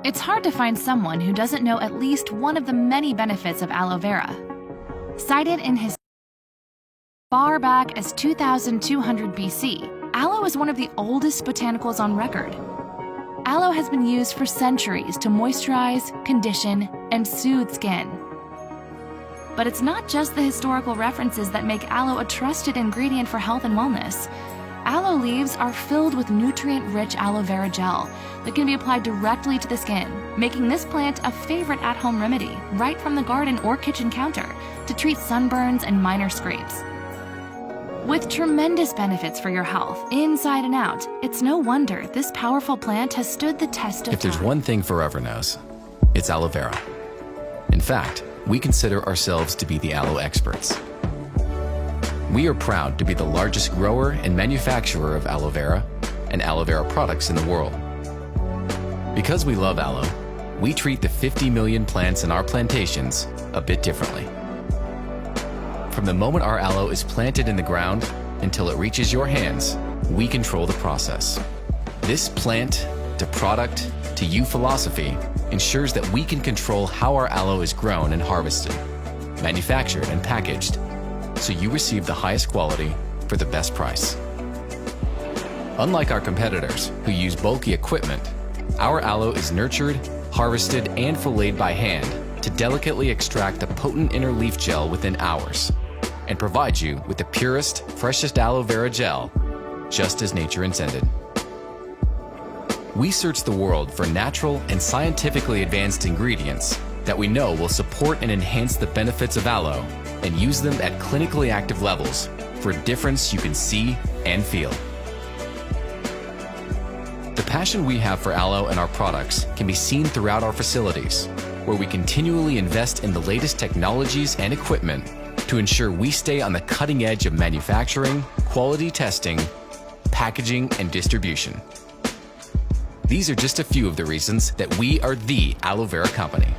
It's hard to find someone who doesn't know at least one of the many benefits of aloe vera. Cited in his far back as 2200 BC, aloe is one of the oldest botanicals on record. Aloe has been used for centuries to moisturize, condition, and soothe skin. But it's not just the historical references that make aloe a trusted ingredient for health and wellness. Aloe leaves are filled with nutrient-rich aloe vera gel that can be applied directly to the skin, making this plant a favorite at-home remedy right from the garden or kitchen counter to treat sunburns and minor scrapes. With tremendous benefits for your health, inside and out, it's no wonder this powerful plant has stood the test of time. If there's one thing Forever knows, it's aloe vera. In fact, we consider ourselves to be the aloe experts. We are proud to be the largest grower and manufacturer of aloe vera and aloe vera products in the world. Because we love aloe, we treat the 50 million plants in our plantations a bit differently. From the moment our aloe is planted in the ground until it reaches your hands, we control the process. This plant to product to you philosophy ensures that we can control how our aloe is grown and harvested, manufactured and packaged, so you receive the highest quality for the best price. Unlike our competitors who use bulky equipment, our aloe is nurtured, harvested, and filleted by hand to delicately extract the potent inner leaf gel within hours and provide you with the purest, freshest aloe vera gel, just as nature intended. We search the world for natural and scientifically advanced ingredients that we know will support and enhance the benefits of aloe and use them at clinically active levels for a difference you can see and feel. The passion we have for aloe and our products can be seen throughout our facilities, where we continually invest in the latest technologies and equipment to ensure we stay on the cutting edge of manufacturing, quality testing, packaging, and distribution. These are just a few of the reasons that we are the aloe vera company.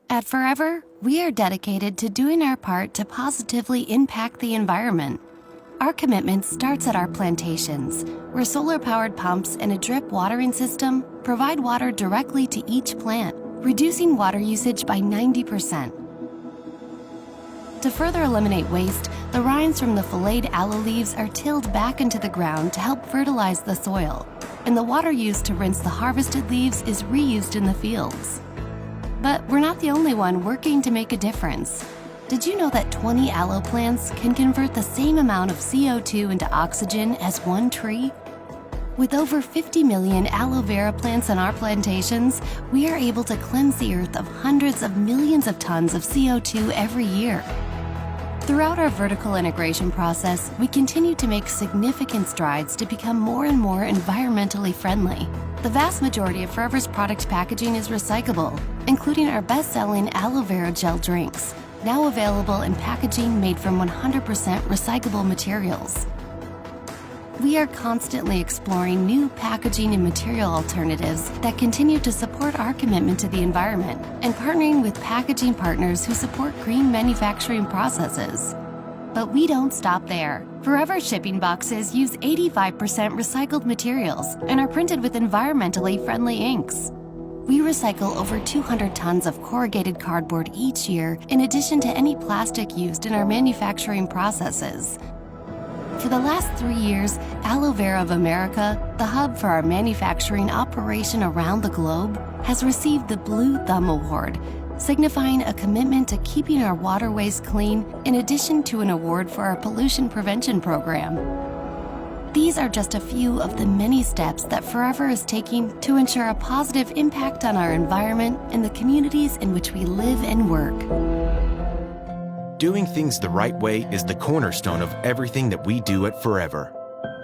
At Forever, we are dedicated to doing our part to positively impact the environment. Our commitment starts at our plantations, where solar-powered pumps and a drip watering system provide water directly to each plant, reducing water usage by 90%. To further eliminate waste, the rinds from the filleted aloe leaves are tilled back into the ground to help fertilize the soil, and the water used to rinse the harvested leaves is reused in the fields. But we're not the only one working to make a difference. Did you know that 20 aloe plants can convert the same amount of CO2 into oxygen as one tree? With over 50 million aloe vera plants on our plantations, we are able to cleanse the earth of hundreds of millions of tons of CO2 every year. Throughout our vertical integration process, we continue to make significant strides to become more and more environmentally friendly. The vast majority of Forever's product packaging is recyclable, including our best-selling aloe vera gel drinks, now available in packaging made from 100% recyclable materials. We are constantly exploring new packaging and material alternatives that continue to support our commitment to the environment and partnering with packaging partners who support green manufacturing processes. But we don't stop there. Forever shipping boxes use 85% recycled materials and are printed with environmentally friendly inks. We recycle over 200 tons of corrugated cardboard each year, in addition to any plastic used in our manufacturing processes. For the last 3 years, Aloe Vera of America, the hub for our manufacturing operation around the globe, has received the Blue Thumb Award, signifying a commitment to keeping our waterways clean, in addition to an award for our pollution prevention program. These are just a few of the many steps that Forever is taking to ensure a positive impact on our environment and the communities in which we live and work. Doing things the right way is the cornerstone of everything that we do at Forever.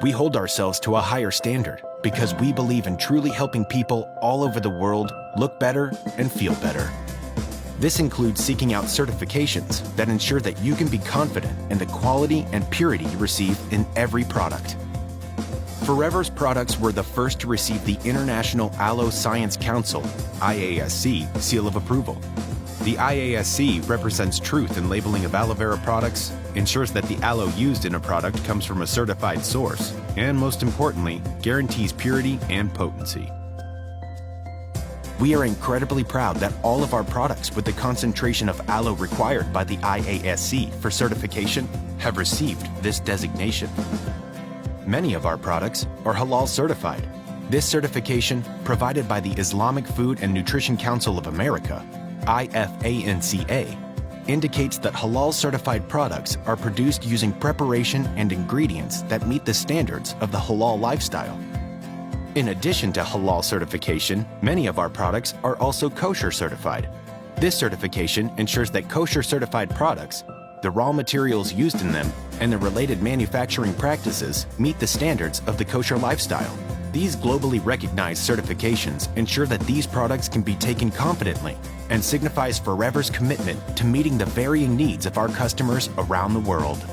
We hold ourselves to a higher standard because we believe in truly helping people all over the world look better and feel better. This includes seeking out certifications that ensure that you can be confident in the quality and purity you receive in every product. Forever's products were the first to receive the International Aloe Science Council, IASC, seal of approval. The IASC represents truth in labeling of aloe vera products, ensures that the aloe used in a product comes from a certified source, and most importantly, guarantees purity and potency. We are incredibly proud that all of our products with the concentration of aloe required by the IASC for certification have received this designation. Many of our products are halal certified. This certification, provided by the Islamic Food and Nutrition Council of America, IFANCA, indicates that halal certified products are produced using preparation and ingredients that meet the standards of the halal lifestyle. In addition to halal certification, many of our products are also kosher certified. This certification ensures that kosher certified products, the raw materials used in them, and the related manufacturing practices meet the standards of the kosher lifestyle. These globally recognized certifications ensure that these products can be taken confidently and signifies Forever's commitment to meeting the varying needs of our customers around the world.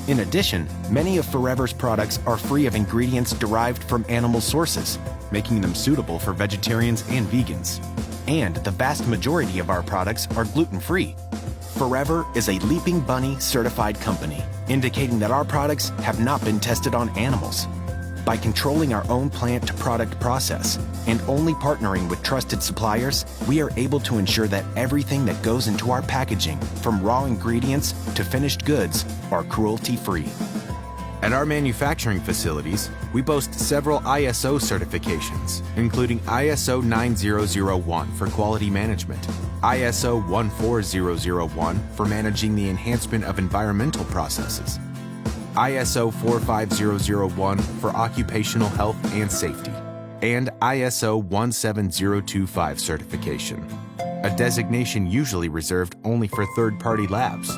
In addition, many of Forever's products are free of ingredients derived from animal sources, making them suitable for vegetarians and vegans. And the vast majority of our products are gluten-free. Forever is a Leaping Bunny certified company, indicating that our products have not been tested on animals. By controlling our own plant-to-product process and only partnering with trusted suppliers, we are able to ensure that everything that goes into our packaging, from raw ingredients to finished goods, are cruelty-free. At our manufacturing facilities, we boast several ISO certifications, including ISO 9001 for quality management, ISO 14001 for managing the enhancement of environmental processes, ISO 45001 for occupational health and safety, and ISO 17025 certification, a designation usually reserved only for third-party labs.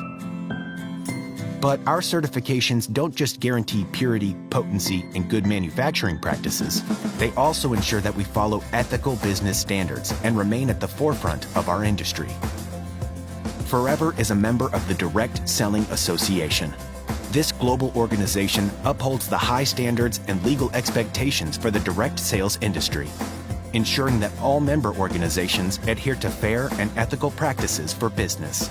But our certifications don't just guarantee purity, potency, and good manufacturing practices. They also ensure that we follow ethical business standards and remain at the forefront of our industry. Forever is a member of the Direct Selling Association. This global organization upholds the high standards and legal expectations for the direct sales industry, ensuring that all member organizations adhere to fair and ethical practices for business.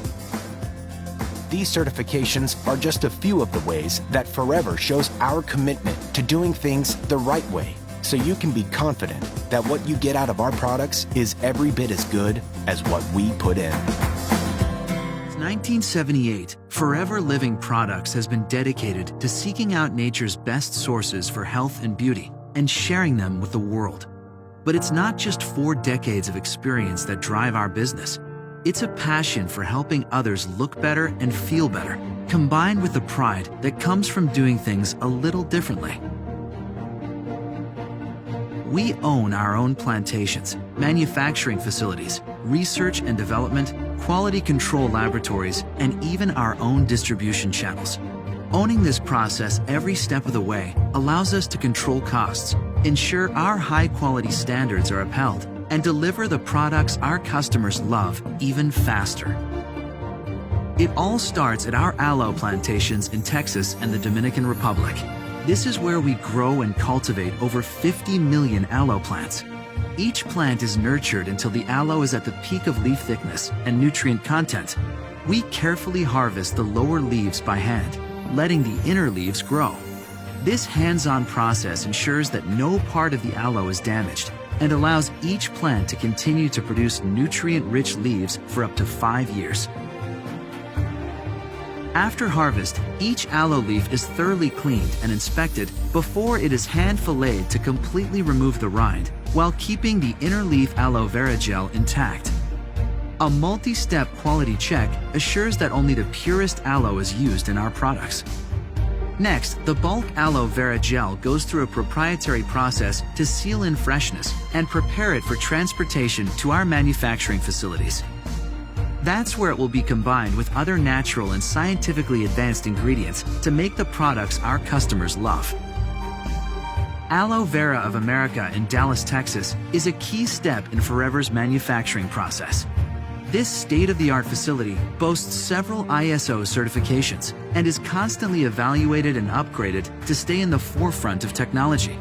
These certifications are just a few of the ways that Forever shows our commitment to doing things the right way, so you can be confident that what you get out of our products is every bit as good as what we put in. Since 1978, Forever Living Products has been dedicated to seeking out nature's best sources for health and beauty and sharing them with the world. But it's not just 4 decades of experience that drive our business. It's a passion for helping others look better and feel better, combined with the pride that comes from doing things a little differently. We own our own plantations, manufacturing facilities, research and development, quality control laboratories, and even our own distribution channels. Owning this process every step of the way allows us to control costs, ensure our high-quality standards are upheld, and deliver the products our customers love even faster. It all starts at our aloe plantations in Texas and the Dominican Republic. This is where we grow and cultivate over 50 million aloe plants. Each plant is nurtured until the aloe is at the peak of leaf thickness and nutrient content. We carefully harvest the lower leaves by hand, letting the inner leaves grow. This hands-on process ensures that no part of the aloe is damaged and allows each plant to continue to produce nutrient-rich leaves for up to 5 years. After harvest, each aloe leaf is thoroughly cleaned and inspected before it is hand-filleted to completely remove the rind while keeping the inner leaf aloe vera gel intact. A multi-step quality check assures that only the purest aloe is used in our products. Next, the bulk aloe vera gel goes through a proprietary process to seal in freshness and prepare it for transportation to our manufacturing facilities. That's where it will be combined with other natural and scientifically advanced ingredients to make the products our customers love. Aloe Vera of America in Dallas, Texas is a key step in Forever's manufacturing process. This state-of-the-art facility boasts several ISO certifications and is constantly evaluated and upgraded to stay in the forefront of technology.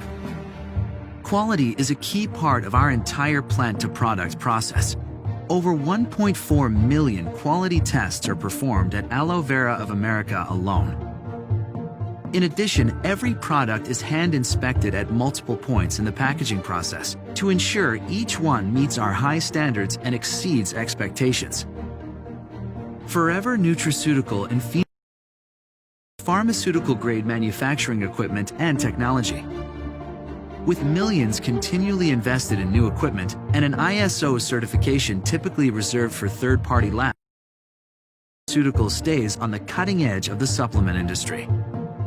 Quality is a key part of our entire plant-to-product process. Over 1.4 million quality tests are performed at Aloe Vera of America alone. In addition, every product is hand inspected at multiple points in the packaging process to ensure each one meets our high standards and exceeds expectations. Forever Nutraceutical and pharmaceutical-grade manufacturing equipment and technology. With millions continually invested in new equipment and an ISO certification typically reserved for third-party labs, pharmaceutical stays on the cutting edge of the supplement industry.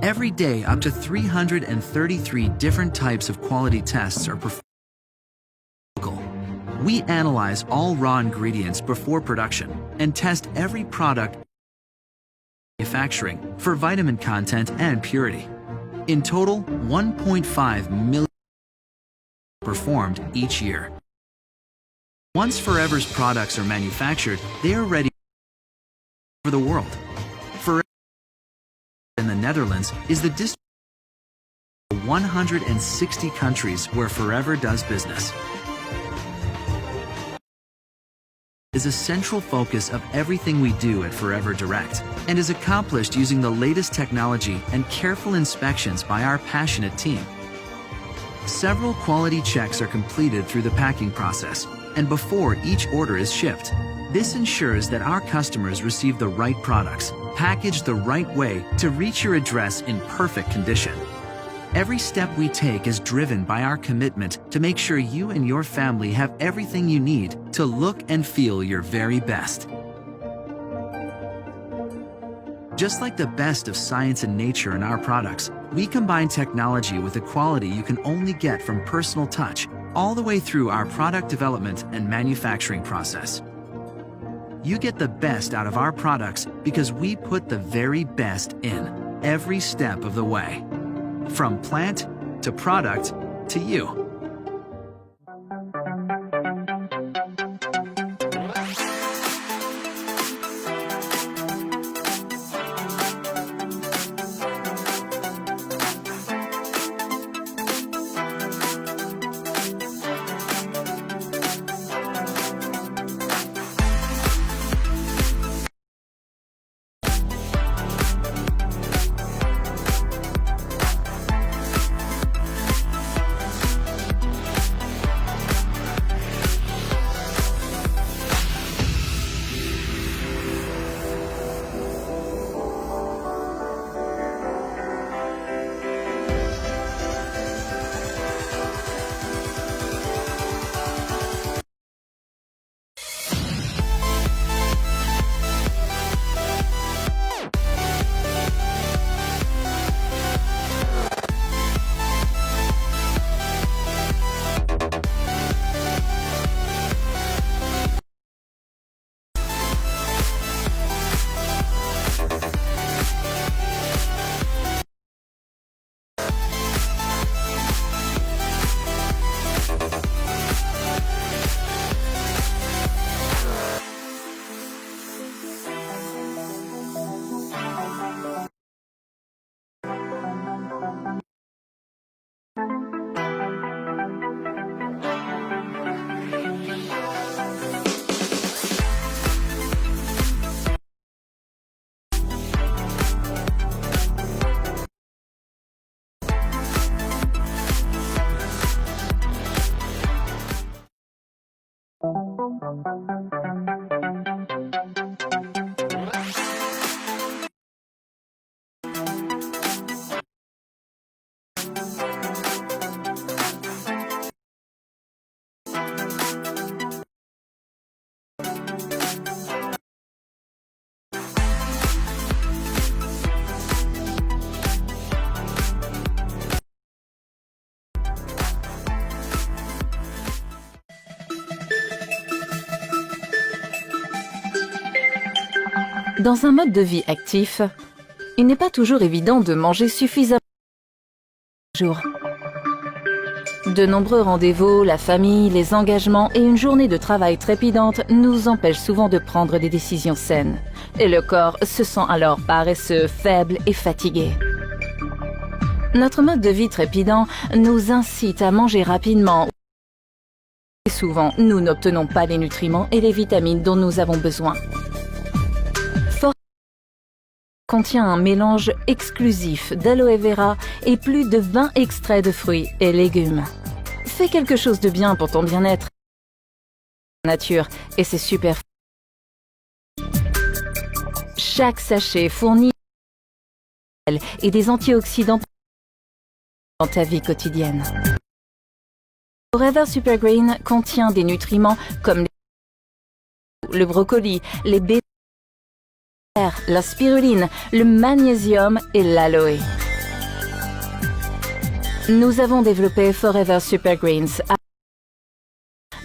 Every day, up to 333 different types of quality tests are performed. We analyze all raw ingredients before production and test every product manufacturing for vitamin content and purity. In total, 1.5 million performed each year. Once Forever's products are manufactured, they are ready for the world. Forever in the Netherlands is the distributor of 160 countries where Forever does business. Is a central focus of everything we do at Forever Direct and is accomplished using the latest technology and careful inspections by our passionate team. Several quality checks are completed through the packing process and before each order is shipped. This ensures that our customers receive the right products, packaged the right way to reach your address in perfect condition. Every step we take is driven by our commitment to make sure you and your family have everything you need to look and feel your very best. Just like the best of science and nature in our products, we combine technology with the quality you can only get from personal touch, all the way through our product development and manufacturing process. You get the best out of our products because we put the very best in every step of the way. From plant to product to you. Dans un mode de vie actif, il n'est pas toujours évident de manger suffisamment par jour. De nombreux rendez-vous, la famille, les engagements et une journée de travail trépidante nous empêchent souvent de prendre des décisions saines. Et le corps se sent alors paresseux, faible et fatigué. Notre mode de vie trépidant nous incite à manger rapidement Souvent, nous n'obtenons pas les nutriments et les vitamines dont nous avons besoin. Contient un mélange exclusif d'aloe vera et plus de 20 extraits de fruits et légumes. Fais quelque chose de bien pour ton bien-être. Nature et c'est super. Chaque sachet fournit et des antioxydants dans ta vie quotidienne. Forever Super Green contient des nutriments comme le brocoli, les baies, la spiruline, le magnésium et l'aloe. Nous avons développé Forever Super Greens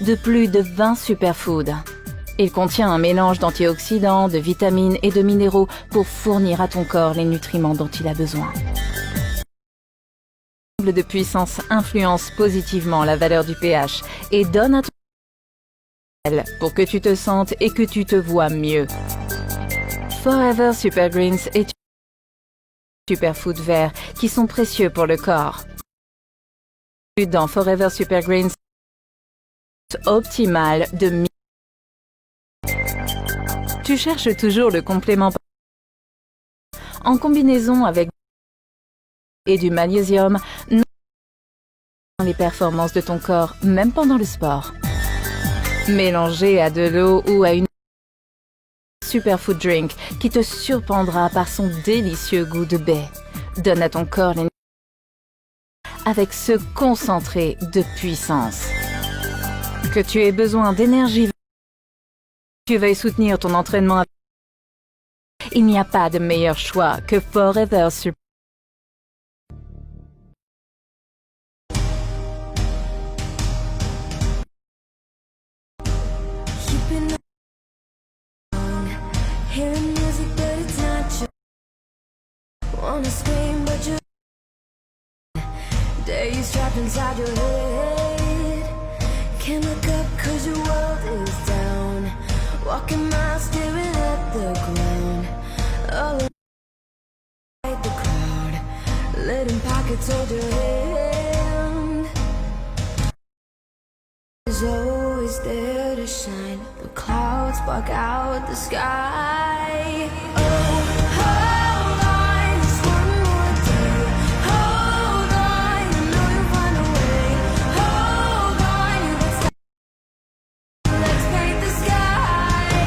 de plus de 20 superfoods. Il contient un mélange d'antioxydants, de vitamines et de minéraux pour fournir à ton corps les nutriments dont il a besoin. De puissance influence positivement la valeur du pH et donne à ton corps pour que tu te sentes et que tu te vois mieux. Forever Super Greens est superfood verts qui sont précieux pour le corps. Dans Forever Super Greens, optimal de tu cherches toujours le complément en combinaison avec et du magnésium dans les performances de ton corps, même pendant le sport. Mélangé à de l'eau ou à une superfood drink qui te surprendra par son délicieux goût de baie. Donne à ton corps les avec ce concentré de puissance. Que tu aies besoin d'énergie, tu veuilles soutenir ton entraînement. Il n'y a pas de meilleur choix que Forever Super. Hearing music but it's not you. Wanna scream but you days trapped inside your head. Can't look up cause your world is down. Walking miles staring at the ground. All inside the crowd. Letting pockets hold your hand. Is always there to shine. The clouds block out the sky. Oh, hold on, just one more day. Hold on, you know you'll find a way. Hold on, you can stop. Let's paint the sky.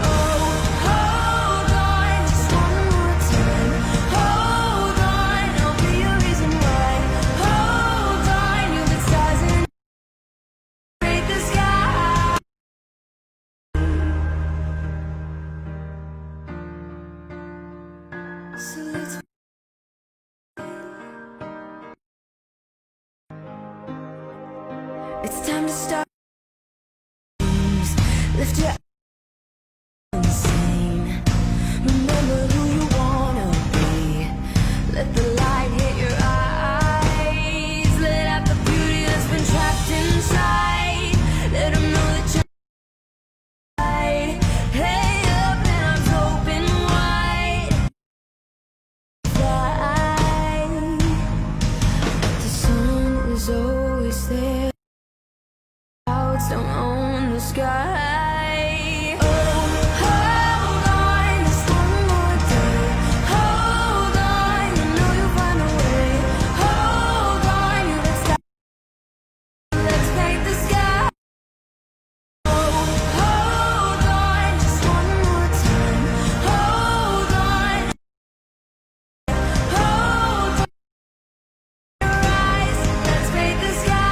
Oh, hold on, just one more time. Hold on, I'll be your reason why. Hold on, you can stars and paint the sky. So let's it's time to start. Lift your insane. Remember who you wanna be. Let the light hit your eyes. Let out the beauty that's been trapped inside. Let them know that you're right. Hey up and arms open wide. Fly. The sun is always there. Clouds don't own the sky. Oh, hold on, just one more day. Hold on, you know you'll find a way. Hold on, you can stop. Let's paint the sky. Oh, hold on, just one more time. Hold on. Hold on. Rise, let's paint the sky.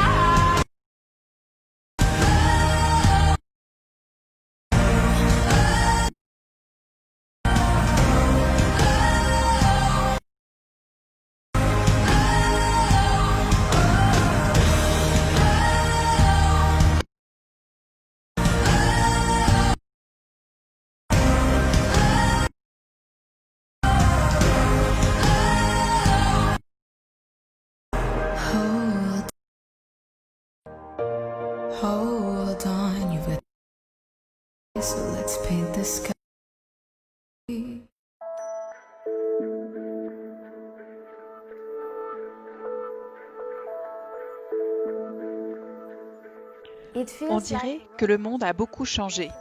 Hold on, you've got so let's paint the sky. On dirait que le monde a beaucoup changé.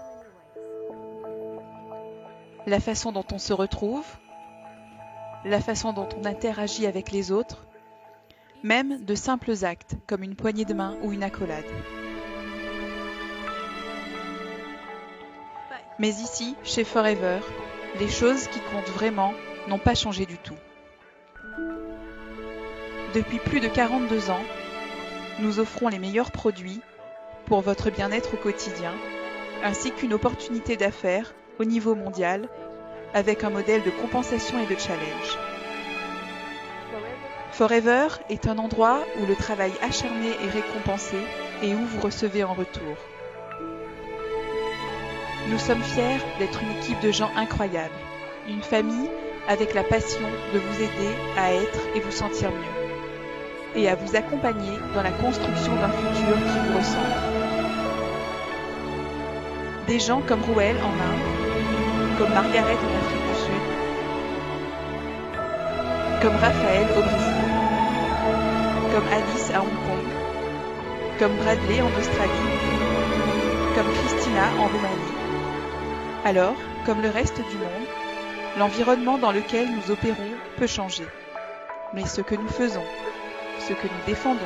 La façon dont on se retrouve, la façon dont on interagit avec les autres, même de simples actes comme une poignée de main ou une accolade. Mais ici, chez Forever, les choses qui comptent vraiment n'ont pas changé du tout. Depuis plus de 42 ans, nous offrons les meilleurs produits pour votre bien-être au quotidien, ainsi qu'une opportunité d'affaires au niveau mondial, avec un modèle de compensation et de challenge. Forever est un endroit où le travail acharné est récompensé et où vous recevez en retour. Nous sommes fiers d'être une équipe de gens incroyables, une famille avec la passion de vous aider à être et vous sentir mieux, et à vous accompagner dans la construction d'un futur qui vous ressemble. Des gens comme Ruel en Inde, comme Margaret en Afrique du Sud, comme Raphaël au Brésil, comme Alice à Hong Kong, comme Bradley en Australie, comme Christina en Roumanie. Alors, comme le reste du monde, l'environnement dans lequel nous opérons peut changer. Mais ce que nous faisons, ce que nous défendons,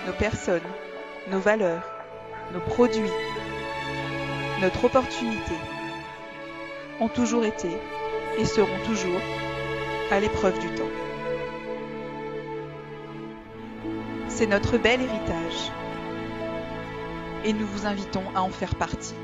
nos personnes, nos valeurs, nos produits, notre opportunité, ont toujours été et seront toujours à l'épreuve du temps. C'est notre bel héritage et nous vous invitons à en faire partie.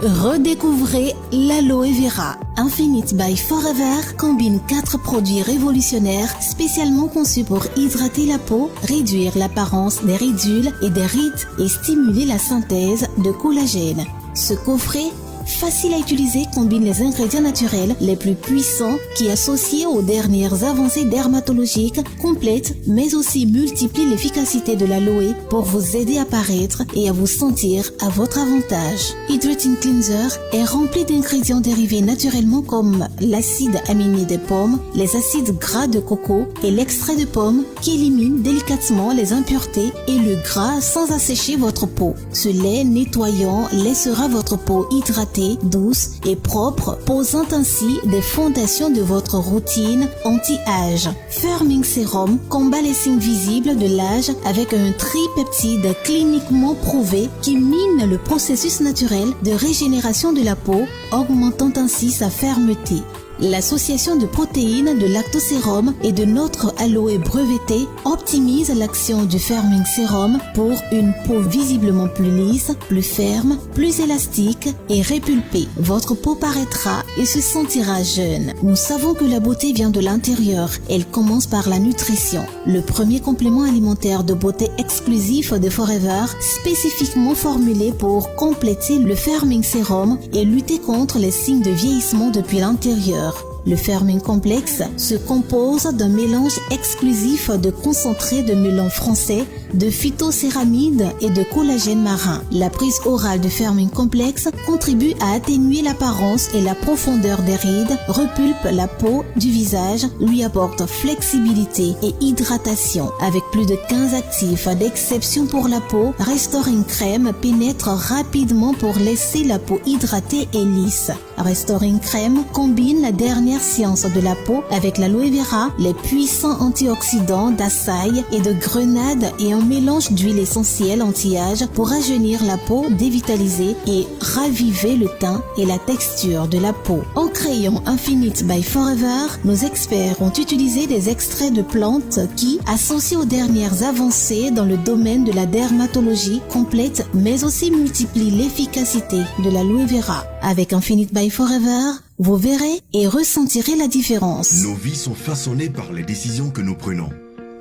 Redécouvrez l'Aloe Vera. Infinite by Forever combine 4 produits révolutionnaires spécialement conçus pour hydrater la peau, réduire l'apparence des ridules et des rides et stimuler la synthèse de collagène. Ce coffret, facile à utiliser, combine les ingrédients naturels les plus puissants qui, associés aux dernières avancées dermatologiques, complètent mais aussi multiplient l'efficacité de l'aloe pour vous aider à paraître et à vous sentir à votre avantage. Hydrating Cleanser est rempli d'ingrédients dérivés naturellement comme l'acide aminé des pommes, les acides gras de coco et l'extrait de pomme qui élimine délicatement les impuretés et le gras sans assécher votre peau. Ce lait nettoyant laissera votre peau hydratée, douce et propre, posant ainsi des fondations de votre routine anti-âge. Firming Serum combat les signes visibles de l'âge avec un tripeptide cliniquement prouvé qui mine le processus naturel de régénération de la peau, augmentant ainsi sa fermeté. L'association de protéines, de lactosérum et de notre aloe breveté optimise l'action du Firming Serum pour une peau visiblement plus lisse, plus ferme, plus élastique et répulpée. Votre peau paraîtra et se sentira jeune. Nous savons que la beauté vient de l'intérieur. Elle commence par la nutrition. Le premier complément alimentaire de beauté exclusif de Forever, spécifiquement formulé pour compléter le Firming Serum et lutter contre les signes de vieillissement depuis l'intérieur. Le Firming Complex se compose d'un mélange exclusif de concentré de melon français, de phytocéramides et de collagène marin. La prise orale de Firming Complex contribue à atténuer l'apparence et la profondeur des rides, repulpe la peau du visage, lui apporte flexibilité et hydratation. Avec plus de 15 actifs d'exception pour la peau, Restoring Crème pénètre rapidement pour laisser la peau hydratée et lisse. Restoring Crème combine la dernière science de la peau avec l'aloe vera, les puissants antioxydants d'açaï et de grenade et un mélange d'huile essentielle anti-âge pour rajeunir la peau, dévitaliser et raviver le teint et la texture de la peau. En créant Infinite by Forever, nos experts ont utilisé des extraits de plantes qui, associés aux dernières avancées dans le domaine de la dermatologie, complètent mais aussi multiplient l'efficacité de l'aloe vera. Avec Infinite by Forever, vous verrez et ressentirez la différence. Nos vies sont façonnées par les décisions que nous prenons.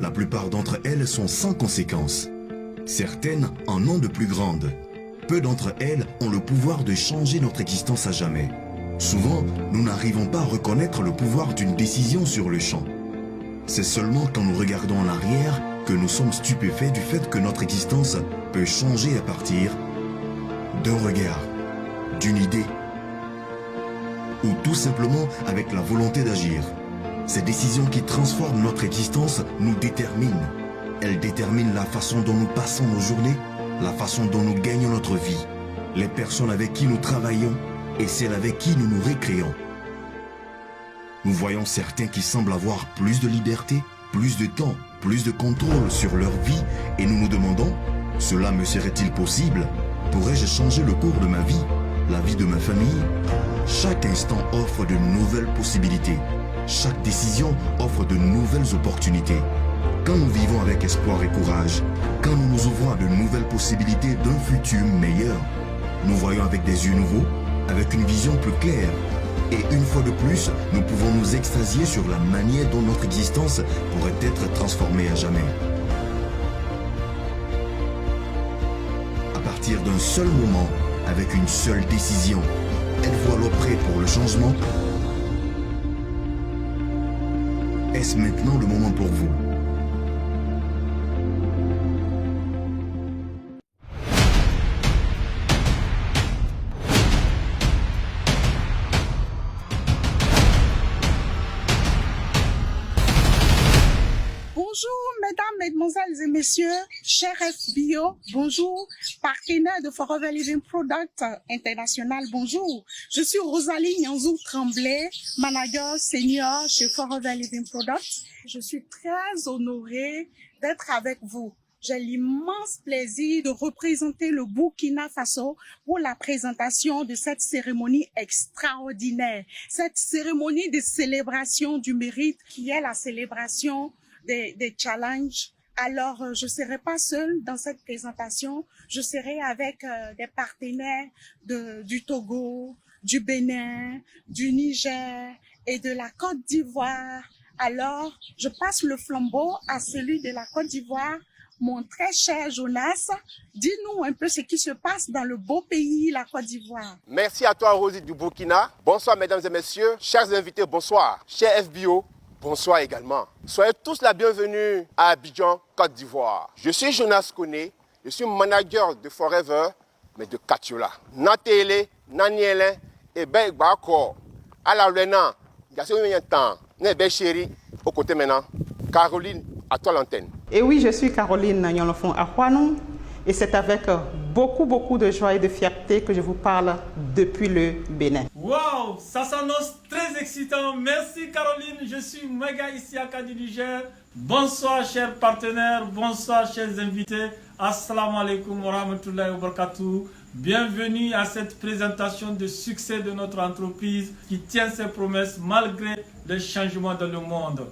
La plupart d'entre elles sont sans conséquences. Certaines en ont de plus grandes. Peu d'entre elles ont le pouvoir de changer notre existence à jamais. Souvent, nous n'arrivons pas à reconnaître le pouvoir d'une décision sur le champ. C'est seulement quand nous regardons en arrière que nous sommes stupéfaits du fait que notre existence peut changer à partir d'un regard, d'une idée, ou tout simplement avec la volonté d'agir. Ces décisions qui transforment notre existence nous déterminent. Elle détermine la façon dont nous passons nos journées, la façon dont nous gagnons notre vie, les personnes avec qui nous travaillons et celles avec qui nous nous récréons. Nous voyons certains qui semblent avoir plus de liberté, plus de temps, plus de contrôle sur leur vie et nous nous demandons, cela me serait-il possible? Pourrais-je changer le cours de ma vie, la vie de ma famille? Chaque instant offre de nouvelles possibilités. Chaque décision offre de nouvelles opportunités. Quand nous vivons avec espoir et courage, quand nous nous ouvrons à de nouvelles possibilités d'un futur meilleur, nous voyons avec des yeux nouveaux, avec une vision plus claire. Et une fois de plus, nous pouvons nous extasier sur la manière dont notre existence pourrait être transformée à jamais. À partir d'un seul moment, avec une seule décision, êtes-vous alors prêt pour le changement? Est-ce maintenant le moment pour vous? Bonjour, mesdames, mesdemoiselles et messieurs, chers FBO, bonjour, partenaire de Forever Living Product International, bonjour. Je suis Rosalie Nyanzou Tremblay, manager senior chez Forever Living Product. Je suis très honorée d'être avec vous. J'ai l'immense plaisir de représenter le Burkina Faso pour la présentation de cette cérémonie extraordinaire, cette cérémonie de célébration du mérite qui est la célébration des challenges. Alors, je ne serai pas seule dans cette présentation. Je serai avec des partenaires du Togo, du Bénin, du Niger et de la Côte d'Ivoire. Alors, je passe le flambeau à celui de la Côte d'Ivoire. Mon très cher Jonas, dis-nous un peu ce qui se passe dans le beau pays, la Côte d'Ivoire. Merci à toi, Rosie du Burkina. Bonsoir, mesdames et messieurs. Chers invités, bonsoir. Chers FBO, bonsoir également. Soyez tous la bienvenue à Abidjan, Côte d'Ivoire. Je suis Jonas Koné, je suis manager de Forever, mais de Katiola. Natele, Naniele, et Bako, à la Lena, Nebe Chéri, au côté maintenant. Caroline, à toi l'antenne. Et oui, je suis Caroline Nyolofon Ahwanou et c'est avec beaucoup de joie et de fierté que je vous parle depuis le Bénin. Wow, ça s'annonce très excitant. Merci Caroline, je suis Mega Isiaka du Niger. Bonsoir chers partenaires, bonsoir chers invités. Assalamu alaikum wa rahmatullahi wa barakatuh. Bienvenue à cette présentation de succès de notre entreprise qui tient ses promesses malgré les changements dans le monde.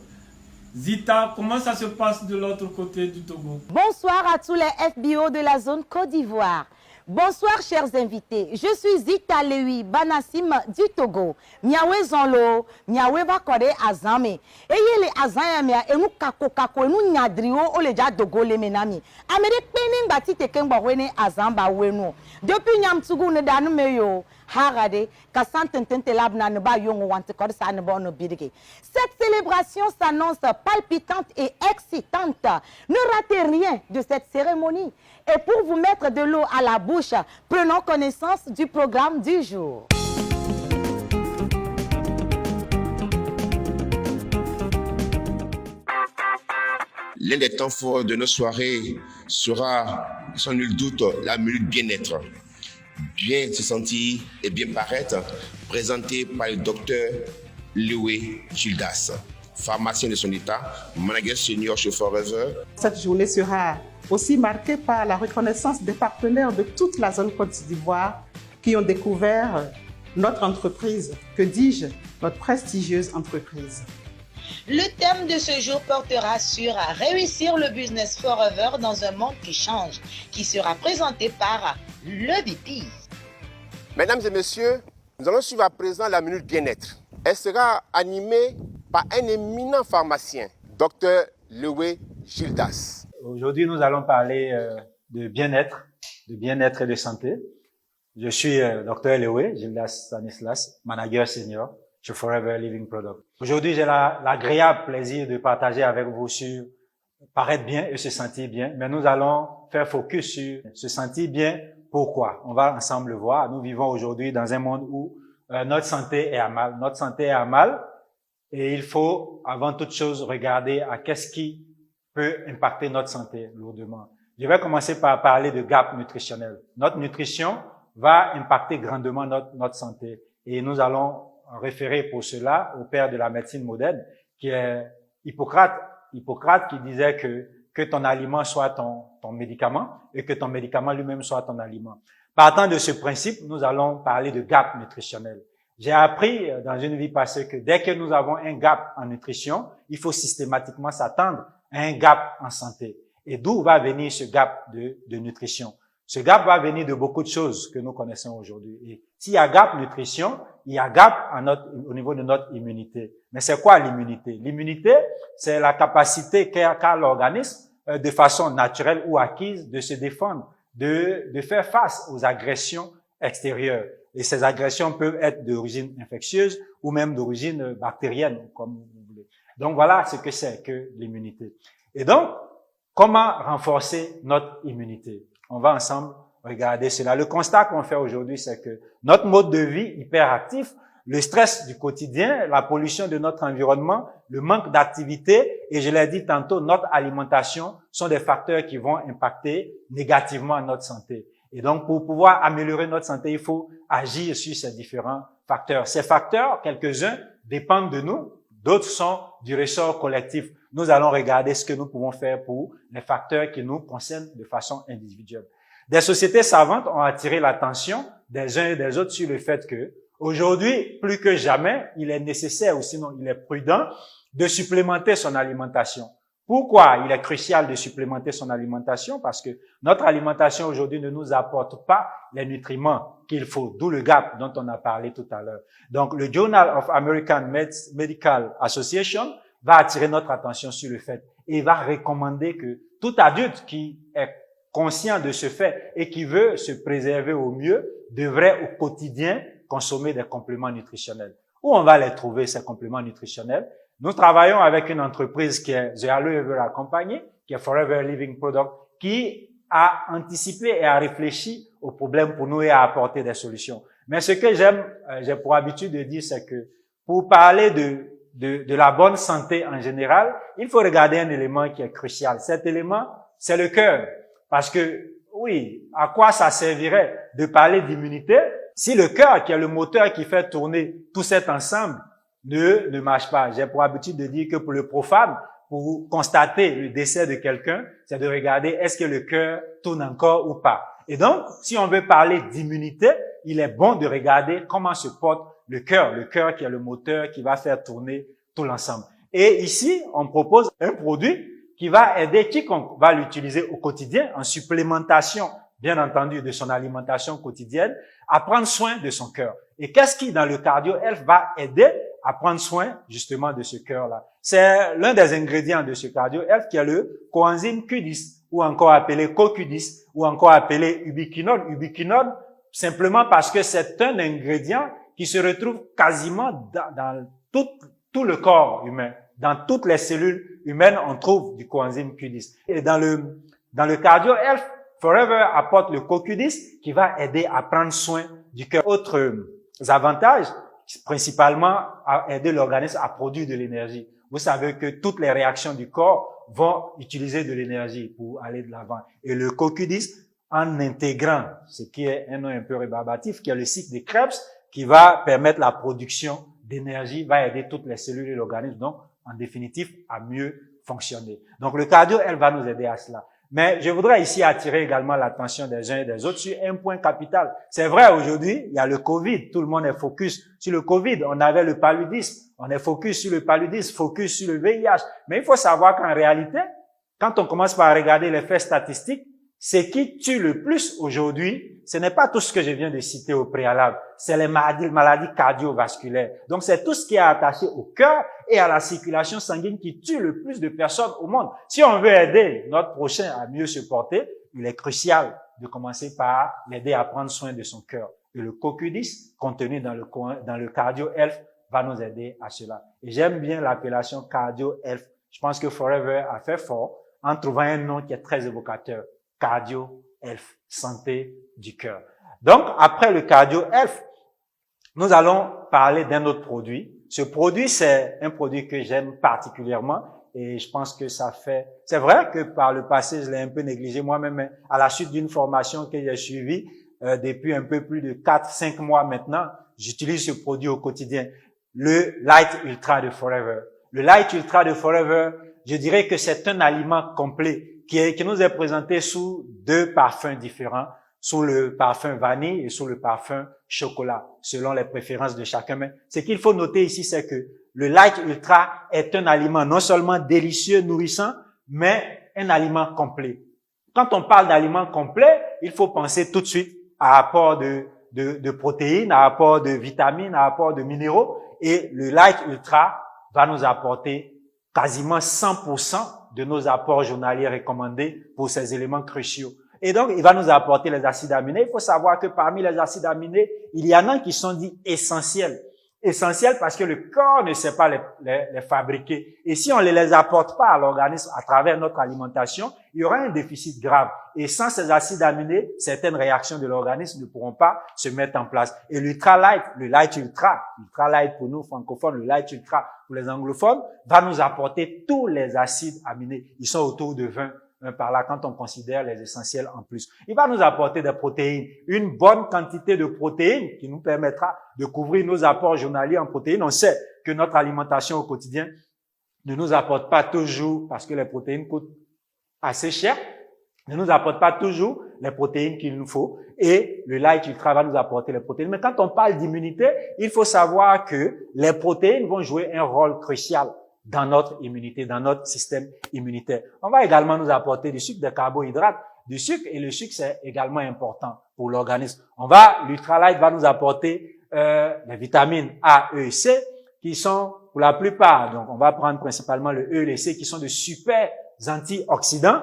Zita, comment ça se passe de l'autre côté du Togo? Bonsoir à tous les FBO de la zone Côte d'Ivoire. Bonsoir chers invités, je suis Zita Lewi Banassim du Togo. Miawe zonlo, miawe bakore azame. Eye le azame enu kako enu nyadrio ole ja dogo le menami. Amérique pening bati teken bawene azamba wenu. Depuis nyamtugu ne danu meyo. Harade, cette célébration s'annonce palpitante et excitante. Ne ratez rien de cette cérémonie. Et pour vous mettre de l'eau à la bouche, prenons connaissance du programme du jour. L'un des temps forts de nos soirées sera, sans nul doute, la minute bien-être. Bien se sentir et bien paraître, présenté par le docteur Loué Gildas, pharmacien de son état, manager senior chez Forever. Cette journée sera aussi marquée par la reconnaissance des partenaires de toute la zone Côte d'Ivoire qui ont découvert notre entreprise, que dis-je, notre prestigieuse entreprise. Le thème de ce jour portera sur réussir le business forever dans un monde qui change, qui sera présenté par le VP. Mesdames et messieurs, nous allons suivre à présent la minute bien-être. Elle sera animée par un éminent pharmacien, Dr Loué Gildas. Aujourd'hui, nous allons parler de bien-être et de santé. Je suis Dr Loué Gildas Stanislas, manager senior chez Forever Living Product. Aujourd'hui, j'ai l'agréable plaisir de partager avec vous sur paraître bien et se sentir bien, mais nous allons faire focus sur se sentir bien. Pourquoi? On va ensemble le voir. Nous vivons aujourd'hui dans un monde où notre santé est à mal. Notre santé est à mal et il faut, avant toute chose, regarder à qu'est-ce qui peut impacter notre santé lourdement. Je vais commencer par parler de gap nutritionnel. Notre nutrition va impacter grandement notre santé. Et nous allons référer pour cela au père de la médecine moderne, qui est Hippocrate. Hippocrate qui disait que ton aliment soit ton médicament et que ton médicament lui-même soit ton aliment. Partant de ce principe, nous allons parler de gap nutritionnel. J'ai appris dans une vie passée que dès que nous avons un gap en nutrition, il faut systématiquement s'attendre à un gap en santé. Et d'où va venir ce gap de nutrition? Ce gap va venir de beaucoup de choses que nous connaissons aujourd'hui. Et s'il y a gap nutrition, il y a gap au niveau de notre immunité. Mais c'est quoi l'immunité? L'immunité, c'est la capacité qu'a l'organisme, de façon naturelle ou acquise, de se défendre, de faire face aux agressions extérieures. Et ces agressions peuvent être d'origine infectieuse ou même d'origine bactérienne, comme vous voulez. Donc voilà ce que c'est que l'immunité. Et donc, comment renforcer notre immunité? On va ensemble regarder cela. Le constat qu'on fait aujourd'hui, c'est que notre mode de vie hyperactif, le stress du quotidien, la pollution de notre environnement, le manque d'activité et, je l'ai dit tantôt, notre alimentation sont des facteurs qui vont impacter négativement notre santé. Et donc, pour pouvoir améliorer notre santé, il faut agir sur ces différents facteurs. Ces facteurs, quelques-uns, dépendent de nous, d'autres sont du ressort collectif. Nous allons regarder ce que nous pouvons faire pour les facteurs qui nous concernent de façon individuelle. Des sociétés savantes ont attiré l'attention des uns et des autres sur le fait que, aujourd'hui, plus que jamais, il est nécessaire ou sinon il est prudent de supplémenter son alimentation. Pourquoi il est crucial de supplémenter son alimentation? Parce que notre alimentation aujourd'hui ne nous apporte pas les nutriments qu'il faut, d'où le gap dont on a parlé tout à l'heure. Donc, le Journal of American Medical Association va attirer notre attention sur le fait et va recommander que tout adulte qui est conscient de ce fait et qui veut se préserver au mieux devrait au quotidien consommer des compléments nutritionnels. Où on va les trouver, ces compléments nutritionnels? Nous travaillons avec une entreprise qui est The Aloe Vera Company, qui est Forever Living Product, qui a anticipé et a réfléchi aux problèmes pour nous et a apporté des solutions. Mais ce que j'ai pour habitude de dire, c'est que pour parler de la bonne santé en général, il faut regarder un élément qui est crucial. Cet élément, c'est le cœur. Parce que, oui, à quoi ça servirait de parler d'immunité si le cœur, qui est le moteur qui fait tourner tout cet ensemble, ne marche pas? J'ai pour habitude de dire que pour le profane, pour constater le décès de quelqu'un, c'est de regarder est-ce que le cœur tourne encore ou pas. Et donc, si on veut parler d'immunité, il est bon de regarder comment se porte le cœur qui est le moteur qui va faire tourner tout l'ensemble. Et ici, on propose un produit qui va aider quiconque va l'utiliser au quotidien en supplémentation, bien entendu, de son alimentation quotidienne, à prendre soin de son cœur. Et qu'est-ce qui, dans le Cardio Health, va aider à prendre soin, justement, de ce cœur-là? C'est l'un des ingrédients de ce Cardio Health qui est le coenzyme Q10, ou encore appelé CoQ10, ou encore appelé ubiquinone. Ubiquinone, simplement parce que c'est un ingrédient qui se retrouve quasiment dans tout le corps humain. Dans toutes les cellules humaines, on trouve du coenzyme Q10. Et dans le Cardio Health, Forever apporte le CoQ10 qui va aider à prendre soin du cœur. Autres avantages, principalement à aider l'organisme à produire de l'énergie. Vous savez que toutes les réactions du corps vont utiliser de l'énergie pour aller de l'avant. Et le CoQ10, en intégrant ce qui est un nom un peu rébarbatif, qui est le cycle de Krebs, qui va permettre la production d'énergie, va aider toutes les cellules et l'organisme, donc, en définitive, à mieux fonctionner. Donc, le cardio, elle va nous aider à cela. Mais je voudrais ici attirer également l'attention des uns et des autres sur un point capital. C'est vrai, aujourd'hui, il y a le Covid. Tout le monde est focus sur le Covid. On avait le paludisme. On est focus sur le paludisme, focus sur le VIH. Mais il faut savoir qu'en réalité, quand on commence par regarder les faits statistiques, ce qui tue le plus aujourd'hui, ce n'est pas tout ce que je viens de citer au préalable. C'est les maladies cardiovasculaires. Donc, c'est tout ce qui est attaché au cœur et à la circulation sanguine qui tue le plus de personnes au monde. Si on veut aider notre prochain à mieux se porter, il est crucial de commencer par l'aider à prendre soin de son cœur. Et le CoQ10, contenu dans le Cardio Health, va nous aider à cela. Et j'aime bien l'appellation Cardio Health. Je pense que Forever a fait fort en trouvant un nom qui est très évocateur. Cardio Health, santé du cœur. Donc, après le Cardio Health, nous allons parler d'un autre produit. Ce produit, c'est un produit que j'aime particulièrement Et je pense que ça fait... C'est vrai que par le passé, je l'ai un peu négligé moi-même, à la suite d'une formation que j'ai suivie depuis un peu plus de 4-5 mois maintenant, j'utilise ce produit au quotidien, le Light Ultra de Forever. Le Light Ultra de Forever, je dirais que c'est un aliment complet qui nous est présenté sous 2 parfums différents, sous le parfum vanille et sous le parfum chocolat, selon les préférences de chacun. Mais ce qu'il faut noter ici, c'est que le Light Ultra est un aliment non seulement délicieux, nourrissant, mais un aliment complet. Quand on parle d'aliment complet, il faut penser tout de suite à apport de protéines, à apport de vitamines, à apport de minéraux. Et le Light Ultra va nous apporter quasiment 100% de nos apports journaliers recommandés pour ces éléments cruciaux. Et donc, il va nous apporter les acides aminés. Il faut savoir que parmi les acides aminés, il y en a qui sont dits essentiels. Essentiels parce que le corps ne sait pas les fabriquer. Et si on ne les apporte pas à l'organisme à travers notre alimentation, il y aura un déficit grave. Et sans ces acides aminés, certaines réactions de l'organisme ne pourront pas se mettre en place. Et l'Ultra Light, le Light Ultra Light pour nous francophones, le Light Ultra pour les anglophones, va nous apporter tous les acides aminés. Ils sont autour de 20. Par là, quand on considère les essentiels en plus. Il va nous apporter des protéines, une bonne quantité de protéines qui nous permettra de couvrir nos apports journaliers en protéines. On sait que notre alimentation au quotidien ne nous apporte pas toujours, parce que les protéines coûtent assez cher, ne nous apporte pas toujours les protéines qu'il nous faut. Et le Light Ultra va nous apporter les protéines. Mais quand on parle d'immunité, il faut savoir que les protéines vont jouer un rôle crucial dans notre immunité, dans notre système immunitaire. On va également nous apporter du sucre, des carbohydrates, du sucre, et le sucre, c'est également important pour l'organisme. L'Ultra Light va nous apporter les vitamines A, E et C, qui sont, pour la plupart, donc on va prendre principalement le E et le C, qui sont de super antioxydants,